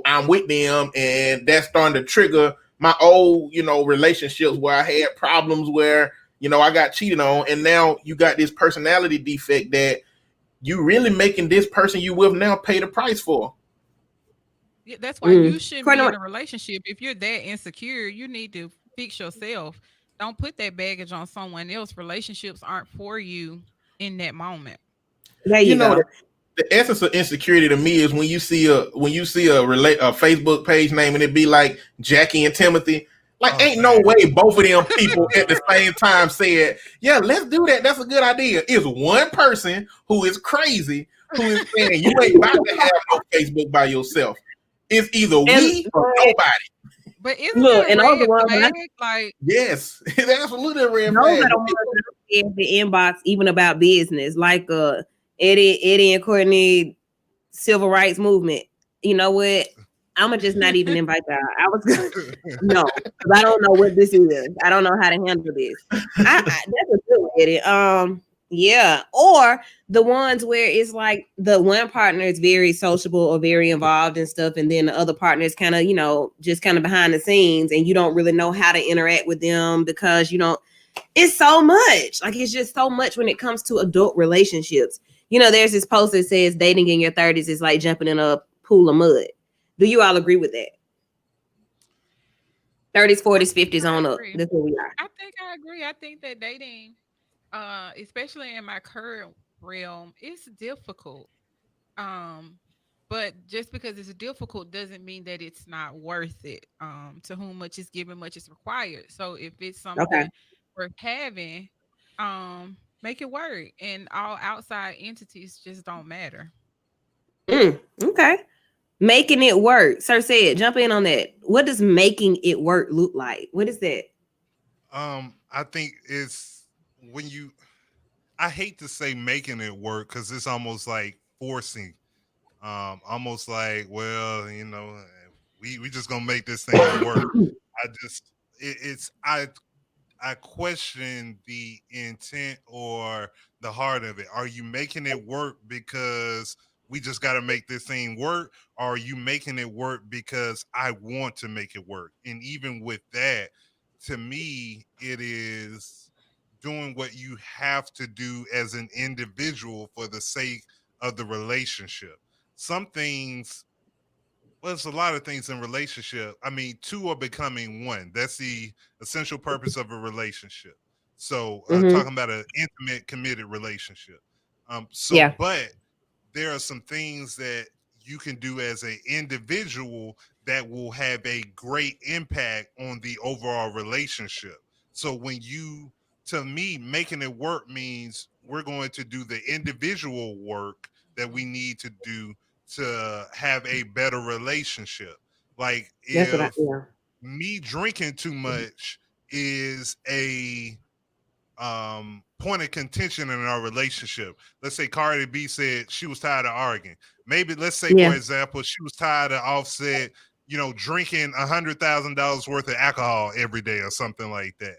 I'm with them. And that's starting to trigger my old, relationships where I had problems where, I got cheated on. And now you got this personality defect that you really making this person you with now pay the price for. Yeah, that's why you shouldn't be in a relationship. If you're that insecure, you need to fix yourself. Don't put that baggage on someone else. Relationships aren't for you in that moment. There you go. The essence of insecurity to me is when you see a Facebook page name and it be like Jackie and Timothy. Like, ain't no way both of them people at the same time said, yeah, let's do that. That's a good idea. It's one person who is crazy who is saying you ain't about to have no Facebook by yourself. It's either we or nobody. But isn't that a red flag? Like, yes, it's absolutely a red flag. I don't in the inbox even about business, like Eddie and Courtney civil rights movement. You know what? I'm gonna just not even invite y'all. I was gonna no, because I don't know what this is. I don't know how to handle this. That's a good one, Eddie. Yeah, or the ones where it's like the one partner is very sociable or very involved and stuff, and then the other partner is kind of, just kind of behind the scenes, and you don't really know how to interact with them because it's so much. Like, it's just so much when it comes to adult relationships. There's this post that says dating in your 30s is like jumping in a pool of mud. Do you all agree with that? 30s, 40s, 50s on up. That's where we are. I think I agree. I think that dating, especially in my current realm, it's difficult. But just because it's difficult doesn't mean that it's not worth it. To whom much is given, much is required. So if it's something worth having, make it work. And all outside entities just don't matter. Okay. Making it work. Sir said, jump in on that. What does making it work look like? What is that? I think it's when I hate to say making it work because it's almost like forcing. Almost like, well, we just gonna make this thing work. I question the intent or the heart of it. Are you making it work because we just got to make this thing work? Or are you making it work because I want to make it work? And even with that, to me, it is doing what you have to do as an individual for the sake of the relationship. Some things, well, it's a lot of things in relationship. I mean, two are becoming one. That's the essential purpose of a relationship. So talking about an intimate, committed relationship. But there are some things that you can do as an individual that will have a great impact on the overall relationship. So to me, making it work means we're going to do the individual work that we need to do to have a better relationship. Like if me drinking too much is a point of contention in our relationship. Let's say Cardi B said she was tired of arguing. Maybe let's say, for example, she was tired of Offset, drinking $100,000 worth of alcohol every day or something like that.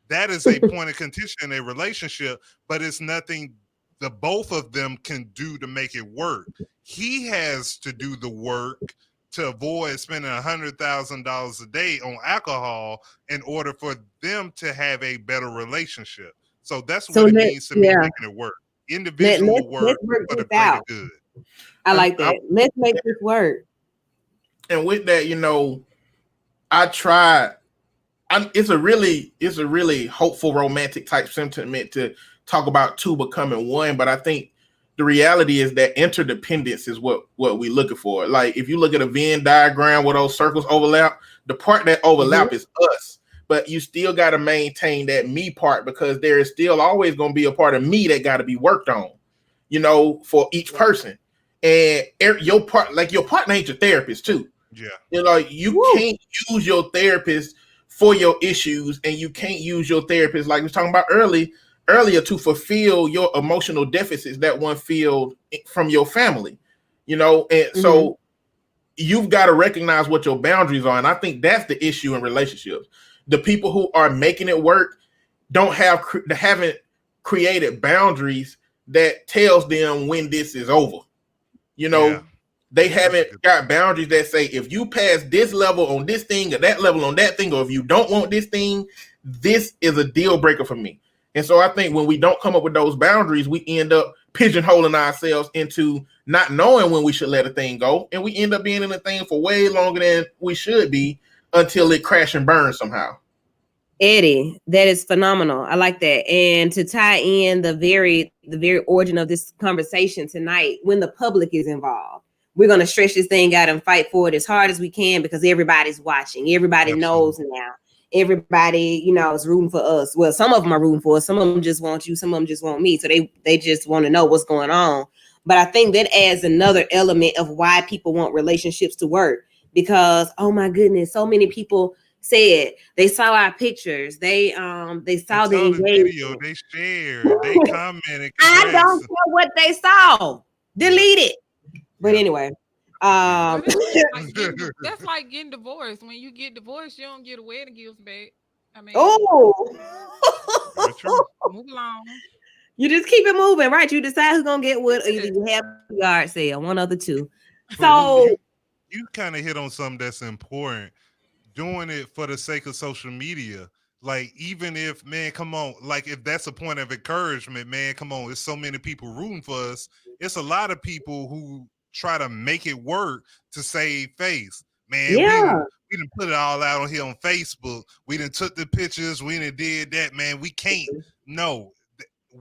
That is a point of contention in a relationship, but it's nothing the both of them can do to make it work. He has to do the work to avoid spending $100,000 a day on alcohol in order for them to have a better relationship. So that's what it means to me making it work. Individual work for the greater good. I like that. Let's make this work. And with that, I tried. It's a really hopeful, romantic type sentiment to talk about two becoming one. But I think the reality is that interdependence is what we're looking for. Like if you look at a Venn diagram where those circles overlap, the part that overlap is us. But you still got to maintain that me part because there is still always going to be a part of me that got to be worked on, for each person. And your partner ain't your therapist too. Yeah. You can't use your therapist for your issues, and you can't use your therapist like we were talking about earlier to fulfill your emotional deficits that one feel from your family. And so you've got to recognize what your boundaries are, and I think that's the issue in relationships. The people who are making it work haven't created boundaries that tells them when this is over. They haven't got boundaries that say if you pass this level on this thing or that level on that thing, or if you don't want this thing, this is a deal breaker for me. And so I think when we don't come up with those boundaries, we end up pigeonholing ourselves into not knowing when we should let a thing go. And we end up being in a thing for way longer than we should be until it crash and burn somehow. Eddie, that is phenomenal. I like that. And to tie in the very origin of this conversation tonight, when the public is involved, we're going to stretch this thing out and fight for it as hard as we can because everybody's watching. Everybody knows now. Everybody, is rooting for us. Well, some of them are rooting for us. Some of them just want you. Some of them just want me. So they just want to know what's going on. But I think that adds another element of why people want relationships to work because, oh my goodness, so many people said they saw our pictures. They saw the engagement. Video, they shared, they commented. I don't care what they saw. Delete it. But anyway, that's like getting divorced. When you get divorced, you don't get a wedding gift back. I mean, move along. You just keep it moving, right? You decide who's gonna get what, or either you have a yard sale, one of the two. So you kind of hit on something that's important. Doing it for the sake of social media. Like, even if, man, come on, like if that's a point of encouragement, man, come on, there's so many people rooting for us. It's a lot of people who try to make it work to save face. Man, we done put it all out on here on Facebook. We done took the pictures. We done did that, man. We can't. No,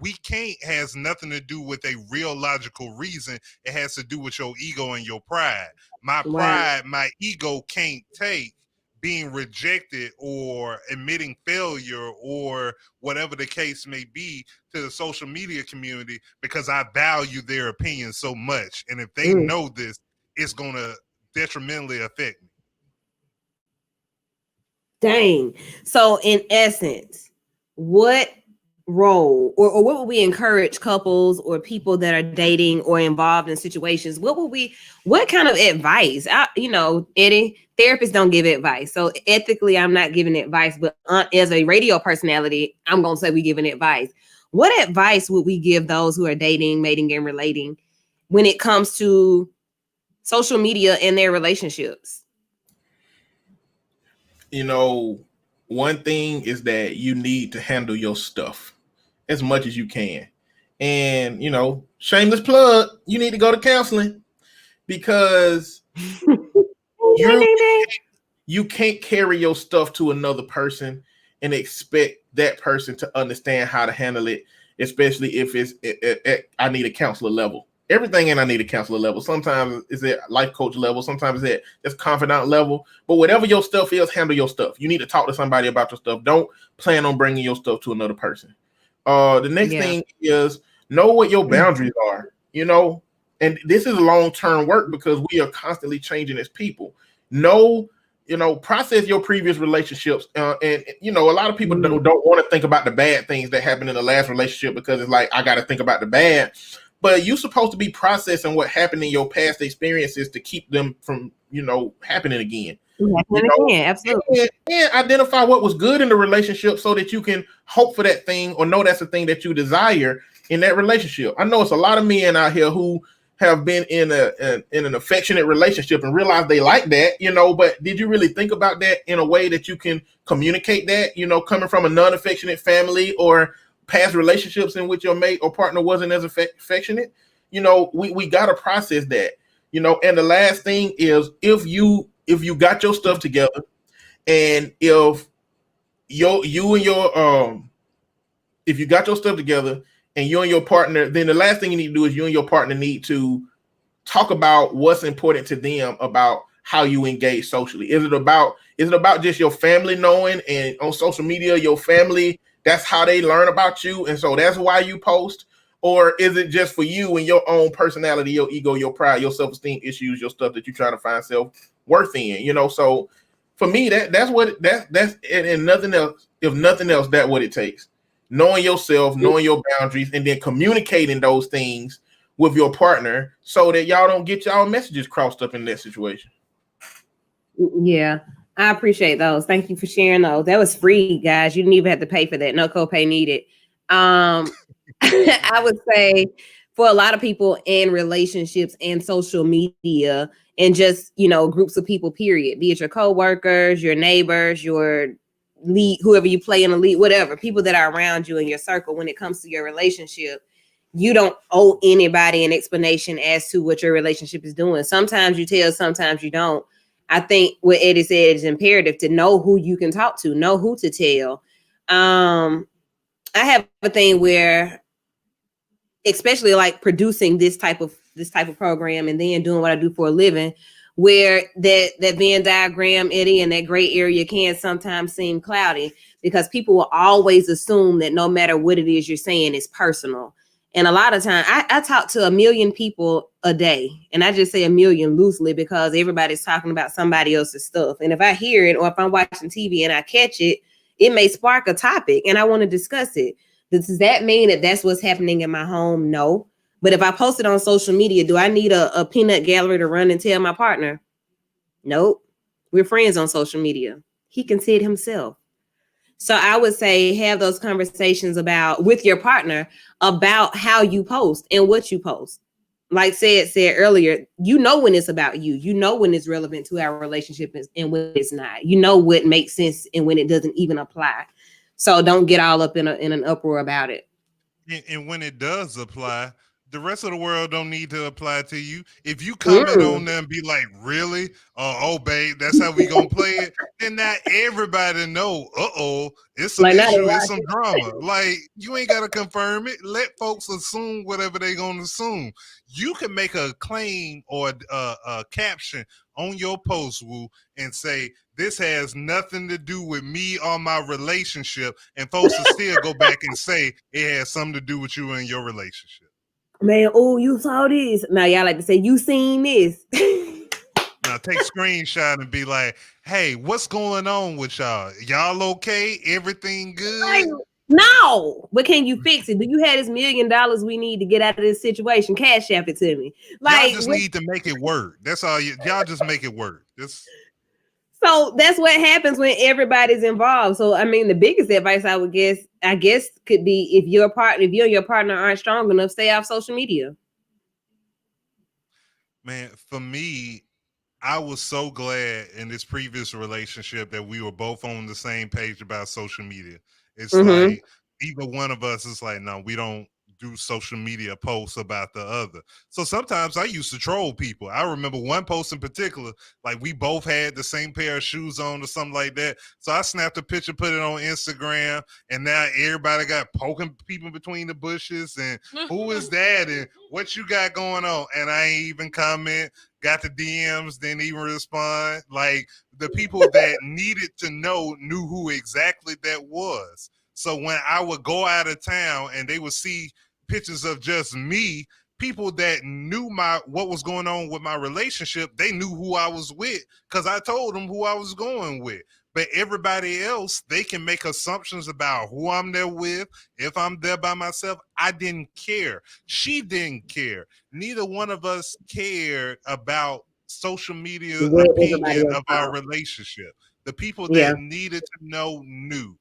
we can't has nothing to do with a real logical reason. It has to do with your ego and your pride. My pride, my ego can't take being rejected or admitting failure or whatever the case may be to the social media community because I value their opinion so much. And if they know this, it's going to detrimentally affect me. Dang. So in essence, what role or what would we encourage couples or people that are dating or involved in situations? What kind of advice? Eddie, therapists don't give advice. So ethically, I'm not giving advice, but as a radio personality, I'm going to say we giving advice. What advice would we give those who are dating, mating, and relating when it comes to social media and their relationships? One thing is that you need to handle your stuff as much as you can. And, shameless plug, you need to go to counseling because you can't carry your stuff to another person and expect that person to understand how to handle it, especially if it's I need a counselor level. Everything ain't I need a counselor level. Sometimes it's at life coach level. Sometimes it's at this confidant level. But whatever your stuff is, handle your stuff. You need to talk to somebody about your stuff. Don't plan on bringing your stuff to another person. The next thing is know what your boundaries are, and this is long-term work because we are constantly changing as people. Process your previous relationships. And a lot of people don't want to think about the bad things that happened in the last relationship because it's like, I got to think about the bad. But you're supposed to be processing what happened in your past experiences to keep them from, happening again. Absolutely. And identify what was good in the relationship so that you can hope for that thing or know that's the thing that you desire in that relationship. I know it's a lot of men out here who have been in an affectionate relationship and realize they like that, but did you really think about that in a way that you can communicate that, coming from a non-affectionate family or past relationships in which your mate or partner wasn't as affectionate? We got to process that, and the last thing is if you if you got your stuff together, and if if you got your stuff together and you and your partner, then the last thing you need to do is you and your partner need to talk about what's important to them about how you engage socially. Is it about just your family knowing, and on social media, your family, that's how they learn about you, and so that's why you post? Or is it just for you and your own personality, your ego, your pride, your self-esteem issues, your stuff that you're trying to find self-worth in, so for me, that's and nothing else, if nothing else, that's what it takes. Knowing yourself, knowing your boundaries, and then communicating those things with your partner so that y'all don't get y'all messages crossed up in that situation. Yeah, I appreciate those. Thank you for sharing those. That was free, guys. You didn't even have to pay for that. No copay needed. I would say for a lot of people in relationships and social media and just, groups of people, period, be it your coworkers, your neighbors, your lead, whoever you play in the league, whatever, people that are around you in your circle, when it comes to your relationship, you don't owe anybody an explanation as to what your relationship is doing. Sometimes you tell, sometimes you don't. I think what Eddie said is imperative to know who you can talk to, know who to tell. I have a thing where, especially like producing this type of program and then doing what I do for a living, where that Venn diagram, Eddie, and that gray area can sometimes seem cloudy because people will always assume that no matter what it is you're saying, it's personal. And a lot of time I talk to 1 million people a day, and I just say 1 million loosely because everybody's talking about somebody else's stuff. And if I hear it, or if I'm watching TV and I catch it, it may spark a topic and I want to discuss it. Does that mean that that's what's happening in my home? No. But if I post it on social media, do I need a peanut gallery to run and tell my partner? Nope. We're friends on social media. He can see it himself. So I would say have those conversations with your partner about how you post and what you post. Like said earlier, when it's about you, when it's relevant to our relationship and when it's not, what makes sense and when it doesn't even apply. So don't get all up in an uproar about it. And when it does apply, the rest of the world don't need to apply to you. If you comment on them and be like, really? Oh, babe, that's how we gonna play it? Then not everybody know, it's some issue, it's some drama. Like, you ain't gotta confirm it. Let folks assume whatever they gonna assume. You can make a claim or a caption on your post, Woo, and say, this has nothing to do with me or my relationship, and folks will still go back and say it has something to do with you and your relationship. Man, you saw this. Now y'all like to say, you seen this. Now take screenshot and be like, hey, what's going on with y'all? Y'all okay? Everything good? No, but can you fix it? Do you have this $1 million we need to get out of this situation? Cash app it to me. Y'all just need to make it work. That's all. Y'all just make it work. So that's what happens when everybody's involved. So I mean, the biggest advice I guess could be, if you and your partner aren't strong enough, stay off social media. Man, for me, I was so glad in this previous relationship that we were both on the same page about social media. It's like either one of us is like, no, we don't do social media posts about the other. So sometimes I used to troll people. I remember one post in particular, like we both had the same pair of shoes on or something like that. So I snapped a picture, put it on Instagram, and now everybody got poking people between the bushes and who is that and what you got going on? And I ain't even comment, got the DMs, didn't even respond. Like, the people that needed to know knew who exactly that was. So when I would go out of town and they would see pictures of just me, people that knew what was going on with my relationship, they knew who I was with because I told them who I was going with. But everybody else, they can make assumptions about who I'm there with. If I'm there by myself, I didn't care. She didn't care. Neither one of us cared about social media opinion of our relationship. The people that needed to know knew.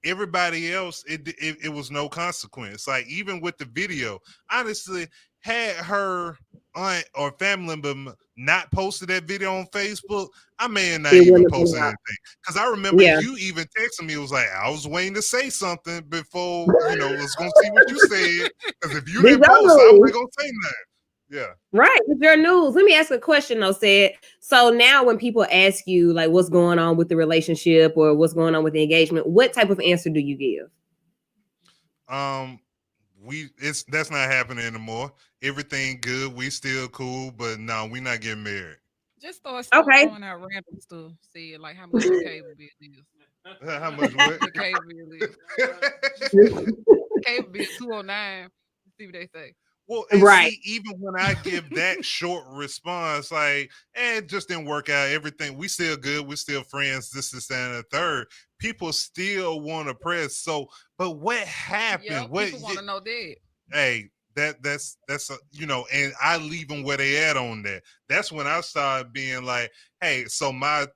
Everybody else, it was no consequence. Like, even with the video, honestly, had her aunt or family member not posted that video on Facebook, I may have not even posted anything. Because I remember you even texting me, it was like, I was waiting to say something before, let's go see what you said. Because if you didn't post, I wasn't going to say nothing. Yeah. Right. It's your news. Let me ask a question though, said. So now when people ask you like what's going on with the relationship or what's going on with the engagement, what type of answer do you give? That's not happening anymore. Everything good. We still cool, but no, we not getting married. Just start Okay. throwing out random stuff. Say like how much your cable bill is. How much what? Your cable bill is. Cable bill 209. See what they say. Well, and Right. see, even when I give that short response, like, it just didn't work out. Everything, we still good. We're still friends. This, and the third. People still want to press. So, but what happened? Yeah, people want to know that. Hey, that's and I leave them where they at on that. That's when I started being like, hey, so my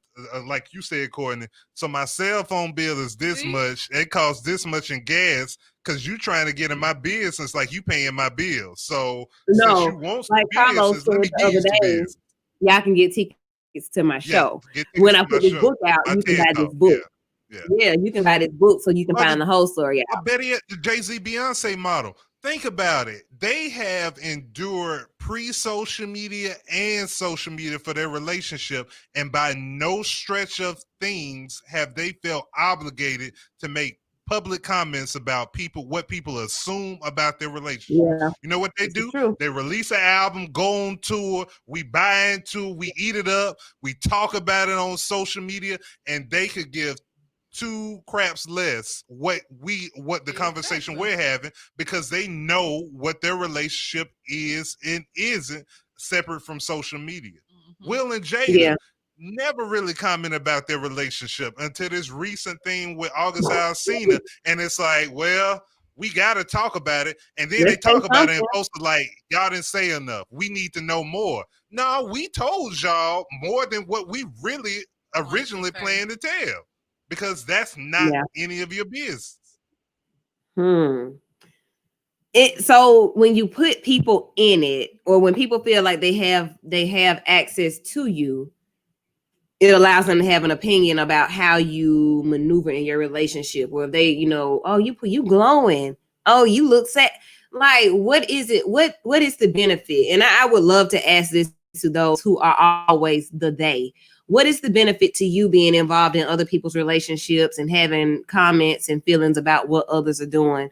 like you said, Courtney, so my cell phone bill is this much. It costs this much in gas because you trying to get in my business like you paying my bill. So since you want some like Carlos business, said let me the give other you some day, business. y'all can get tickets to my show. Get When tickets I to my put this show. book out, My you can TED buy this Talk. book. Yeah. Yeah, you can buy this book so you can find the whole story I out. bet it the Jay-Z Beyonce model. Think about it. They have endured pre-social media and social media for their relationship, and by no stretch of things have they felt obligated to make public comments about what people assume about their relationship. Yeah. You know what they do? True. They release an album, go on tour, we buy into, we eat it up, we talk about it on social media, and they could give two craps less what the conversation we're having, because they know what their relationship is and isn't separate from social media. Will and Jada never really comment about their relationship until this recent thing with August Alsina, and it's like, well, we got to talk about it, and then they talk about it and posted like, y'all didn't say enough, we need to know more. No, we told y'all more than what we really originally planned to tell, because that's not any of your business. So when you put people in it, or when people feel like they have access to you, it allows them to have an opinion about how you maneuver in your relationship. Or if they, oh, you glowing, oh, you look sad. Like, what is it? What is the benefit? And I would love to ask this to those who are always the they. What is the benefit to you being involved in other people's relationships and having comments and feelings about what others are doing?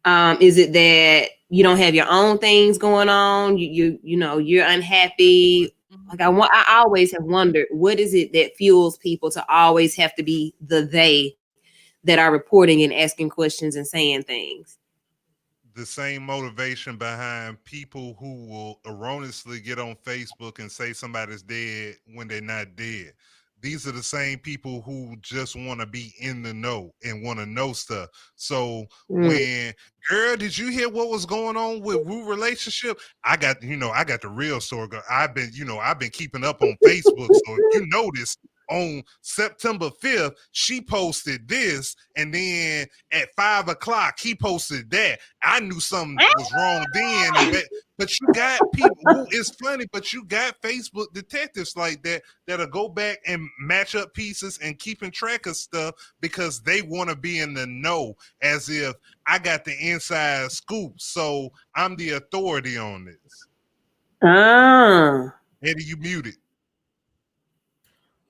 Is it that you don't have your own things going on? You're unhappy. Like I always have wondered, what is it that fuels people to always have to be the they that are reporting and asking questions and saying things? The same motivation behind people who will erroneously get on Facebook and say somebody's dead when they're not dead. These are the same people who just want to be in the know and want to know stuff. So when, girl, did you hear what was going on with Wu relationship? I got the real story. I've been keeping up on Facebook. So if you notice, on September 5th, she posted this, and then at 5 o'clock, he posted that. I knew something was wrong then. But you got people who, it's funny, but you got Facebook detectives like that that'll go back and match up pieces and keeping track of stuff because they want to be in the know, as if I got the inside scoop. So I'm the authority on this. Eddie, you muted.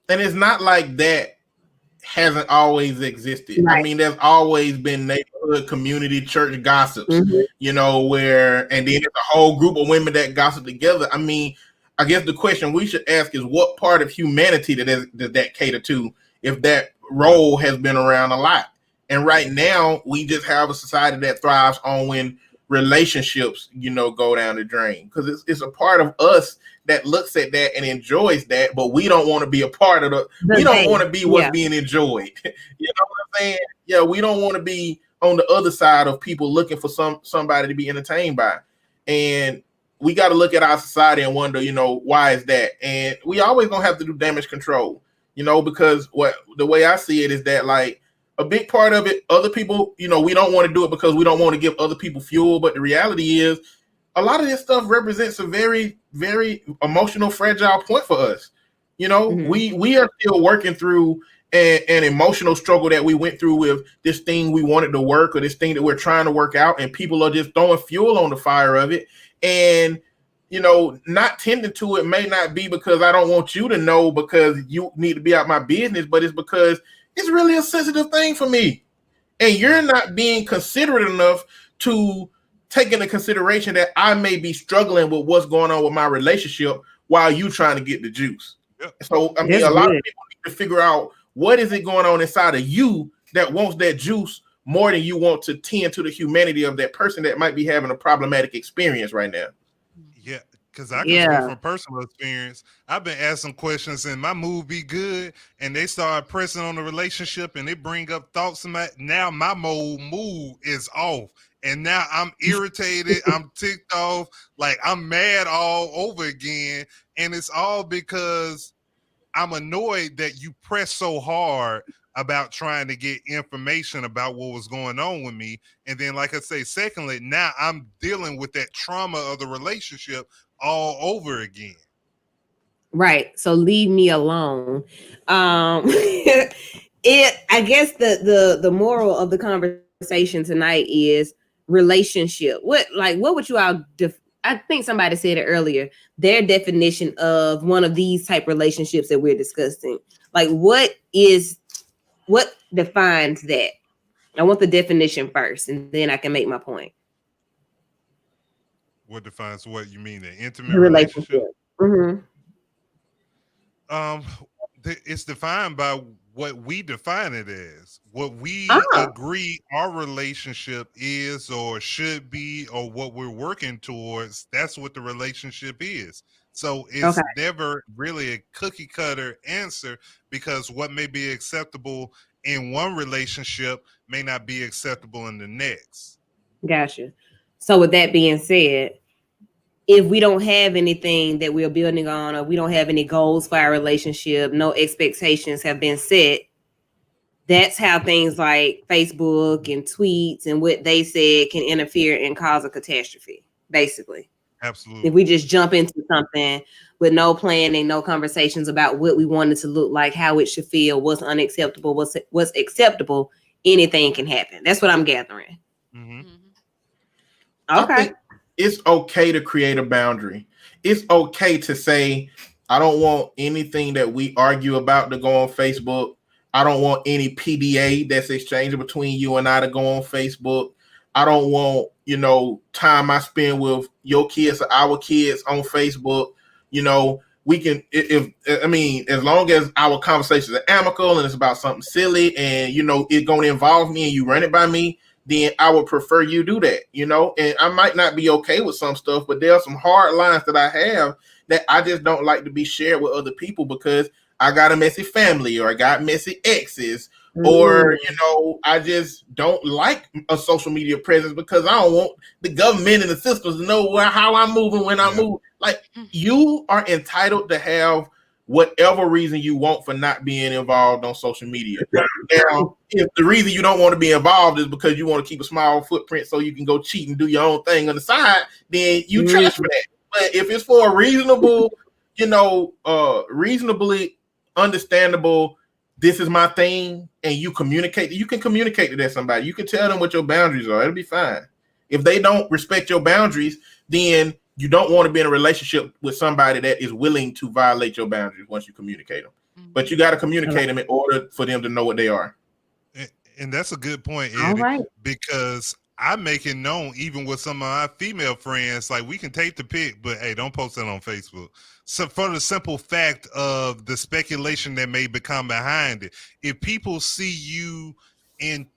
And it's not like that hasn't always existed. Right. I mean, there's always been neighborhood, community, church gossips, where, and then there's a whole group of women that gossip together. I mean, I guess the question we should ask is, what part of humanity does that cater to if that role has been around a lot? And right now, we just have a society that thrives on when relationships, go down the drain, because it's a part of us that looks at that and enjoys that, but we don't want to be a part of we don't want to be what's being enjoyed. You know what I'm saying? Yeah, we don't want to be on the other side of people looking for somebody to be entertained by. And we got to look at our society and wonder, why is that? And we always gonna have to do damage control, because the way I see it is that, like, a big part of it, other people, we don't want to do it because we don't want to give other people fuel. But the reality is, a lot of this stuff represents a very, very emotional, fragile point for us. We are still working through an emotional struggle that we went through with this thing we wanted to work, or this thing that we're trying to work out, and people are just throwing fuel on the fire of it. And not tending to it may not be because I don't want you to know because you need to be out my business, but it's because it's really a sensitive thing for me. And you're not being considerate enough to take into consideration that I may be struggling with what's going on with my relationship while you trying to get the juice. Yep. So, I mean, a lot of people need to figure out what is it going on inside of you that wants that juice more than you want to tend to the humanity of that person that might be having a problematic experience right now. Yeah, because I can speak from personal experience. I've been asking questions and my mood be good, and they start pressing on the relationship and they bring up thoughts in now my mood is off. And now I'm irritated, I'm ticked off, like I'm mad all over again. And it's all because I'm annoyed that you press so hard about trying to get information about what was going on with me. And then, like I say, secondly, now I'm dealing with that trauma of the relationship all over again. Right. So leave me alone. I guess the moral of the conversation tonight is relationship. What would you all I think somebody said it earlier, their definition of one of these type relationships that we're discussing. Like what defines that? I want the definition first, and then I can make my point. What defines what you mean? The intimate relationship? Mm-hmm. It's defined by what we define it as. What we agree our relationship is or should be or what we're working towards, that's what the relationship is. So it's never really a cookie cutter answer because what may be acceptable in one relationship may not be acceptable in the next. Gotcha. So with that being said, if we don't have anything that we're building on or we don't have any goals for our relationship, no expectations have been set, that's how things like Facebook and tweets and what they said can interfere and cause a catastrophe, basically. Absolutely. If we just jump into something with no planning, no conversations about what we want it to look like, how it should feel, what's unacceptable, what's acceptable, anything can happen. That's what I'm gathering. Mm-hmm. Okay. I think it's okay to create a boundary. It's okay to say, I don't want anything that we argue about to go on Facebook. I don't want any PDA that's exchanged between you and I to go on Facebook. I don't want, time I spend with your kids or our kids on Facebook. We can, as long as our conversations are amicable and it's about something silly and, it's going to involve me and you run it by me, then I would prefer you do that, and I might not be okay with some stuff, but there are some hard lines that I have that I just don't like to be shared with other people because I got a messy family or I got messy exes or, I just don't like a social media presence because I don't want the government and the systems to know how I'm moving when I move. Like you are entitled to have whatever reason you want for not being involved on social media. Now, if the reason you don't want to be involved is because you want to keep a small footprint so you can go cheat and do your own thing on the side, then you trash for that. But if it's for a reasonable, reasonably understandable, this is my thing, and you can communicate to that somebody. You can tell them what your boundaries are. It'll be fine. If they don't respect your boundaries, then you don't want to be in a relationship with somebody that is willing to violate your boundaries once you communicate them. Mm-hmm. But you got to communicate them in order for them to know what they are. And that's a good point, Eddie, because I make it known even with some of my female friends, like we can take the pic, but hey, don't post that on Facebook. So for the simple fact of the speculation that may become behind it, if people see you in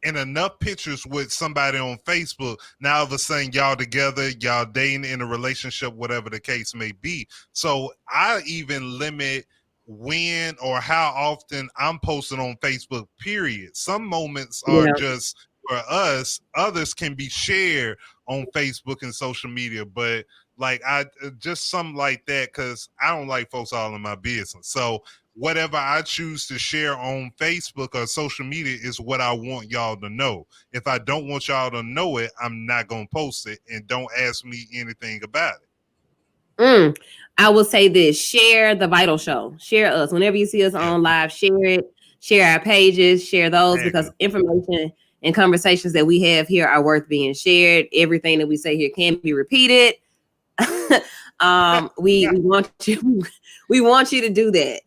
enough pictures with somebody on Facebook, now all of a sudden y'all together, y'all dating in a relationship, whatever the case may be. So I even limit when or how often I'm posting on Facebook, period. Some moments are just for us, others can be shared on Facebook and social media, but like I just something like that because I don't like folks all in my business. So whatever I choose to share on Facebook or social media is what I want y'all to know. If I don't want y'all to know it, I'm not going to post it, and don't ask me anything about it. I will say this, share the Vital Show, share us. Whenever you see us on live, share it, share our pages, share those because information and conversations that we have here are worth being shared. Everything that we say here can be repeated. We want you we want you to do that.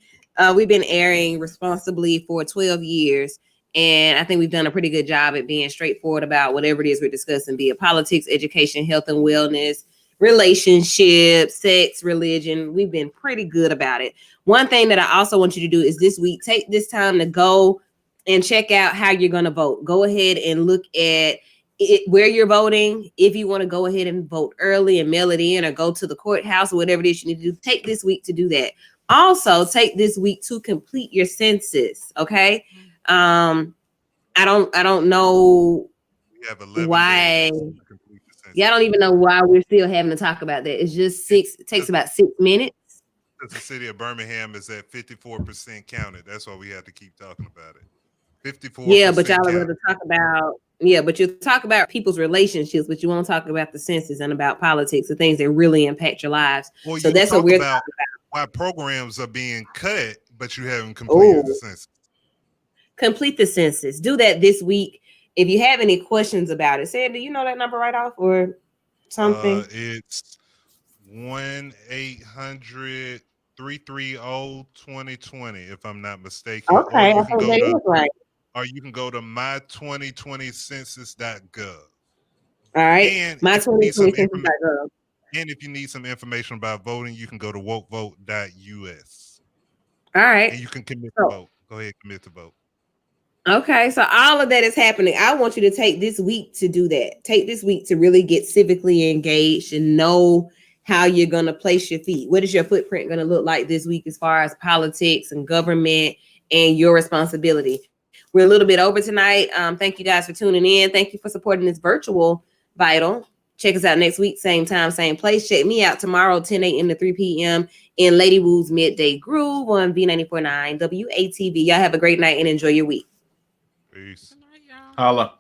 We've been airing responsibly for 12 years. And I think we've done a pretty good job at being straightforward about whatever it is we're discussing, be it politics, education, health and wellness, relationships, sex, religion. We've been pretty good about it. One thing that I also want you to do is this week, take this time to go and check out how you're going to vote. Go ahead and look at where you're voting. If you want to go ahead and vote early and mail it in or go to the courthouse or whatever it is you need to do, take this week to do that. Also, take this week to complete your census. Okay. I don't know why. Yeah, I don't even know why we're still having to talk about that. It's just it takes about 6 minutes. Because the city of Birmingham is at 54% counted. That's why we have to keep talking about it. 54%. Yeah, but y'all are going to talk about, but you talk about people's relationships, but you won't talk about the census and about politics, the things that really impact your lives. Well, so that's what we're about why programs are being cut, but you haven't completed the census. Complete the census. Do that this week. If you have any questions about it, Sandy, you know that number right off or something? It's 1-800-330-2020, if I'm not mistaken. Okay, I think that is right. Or you can go to my2020census.gov. All right, and my2020census.gov. And if you need some information about voting, you can go to wokevote.us. All right. And you can commit to vote. Go ahead, commit to vote. Okay, so all of that is happening. I want you to take this week to do that. Take this week to really get civically engaged and know how you're going to place your feet. What is your footprint going to look like this week as far as politics and government and your responsibility? We're a little bit over tonight. Thank you guys for tuning in. Thank you for supporting this virtual Vital. Check us out next week, same time, same place. Check me out tomorrow, 10 a.m. to 3 p.m. in Lady Woo's Midday Groove on V94.9 WATV. Y'all have a great night and enjoy your week. Peace. Holla.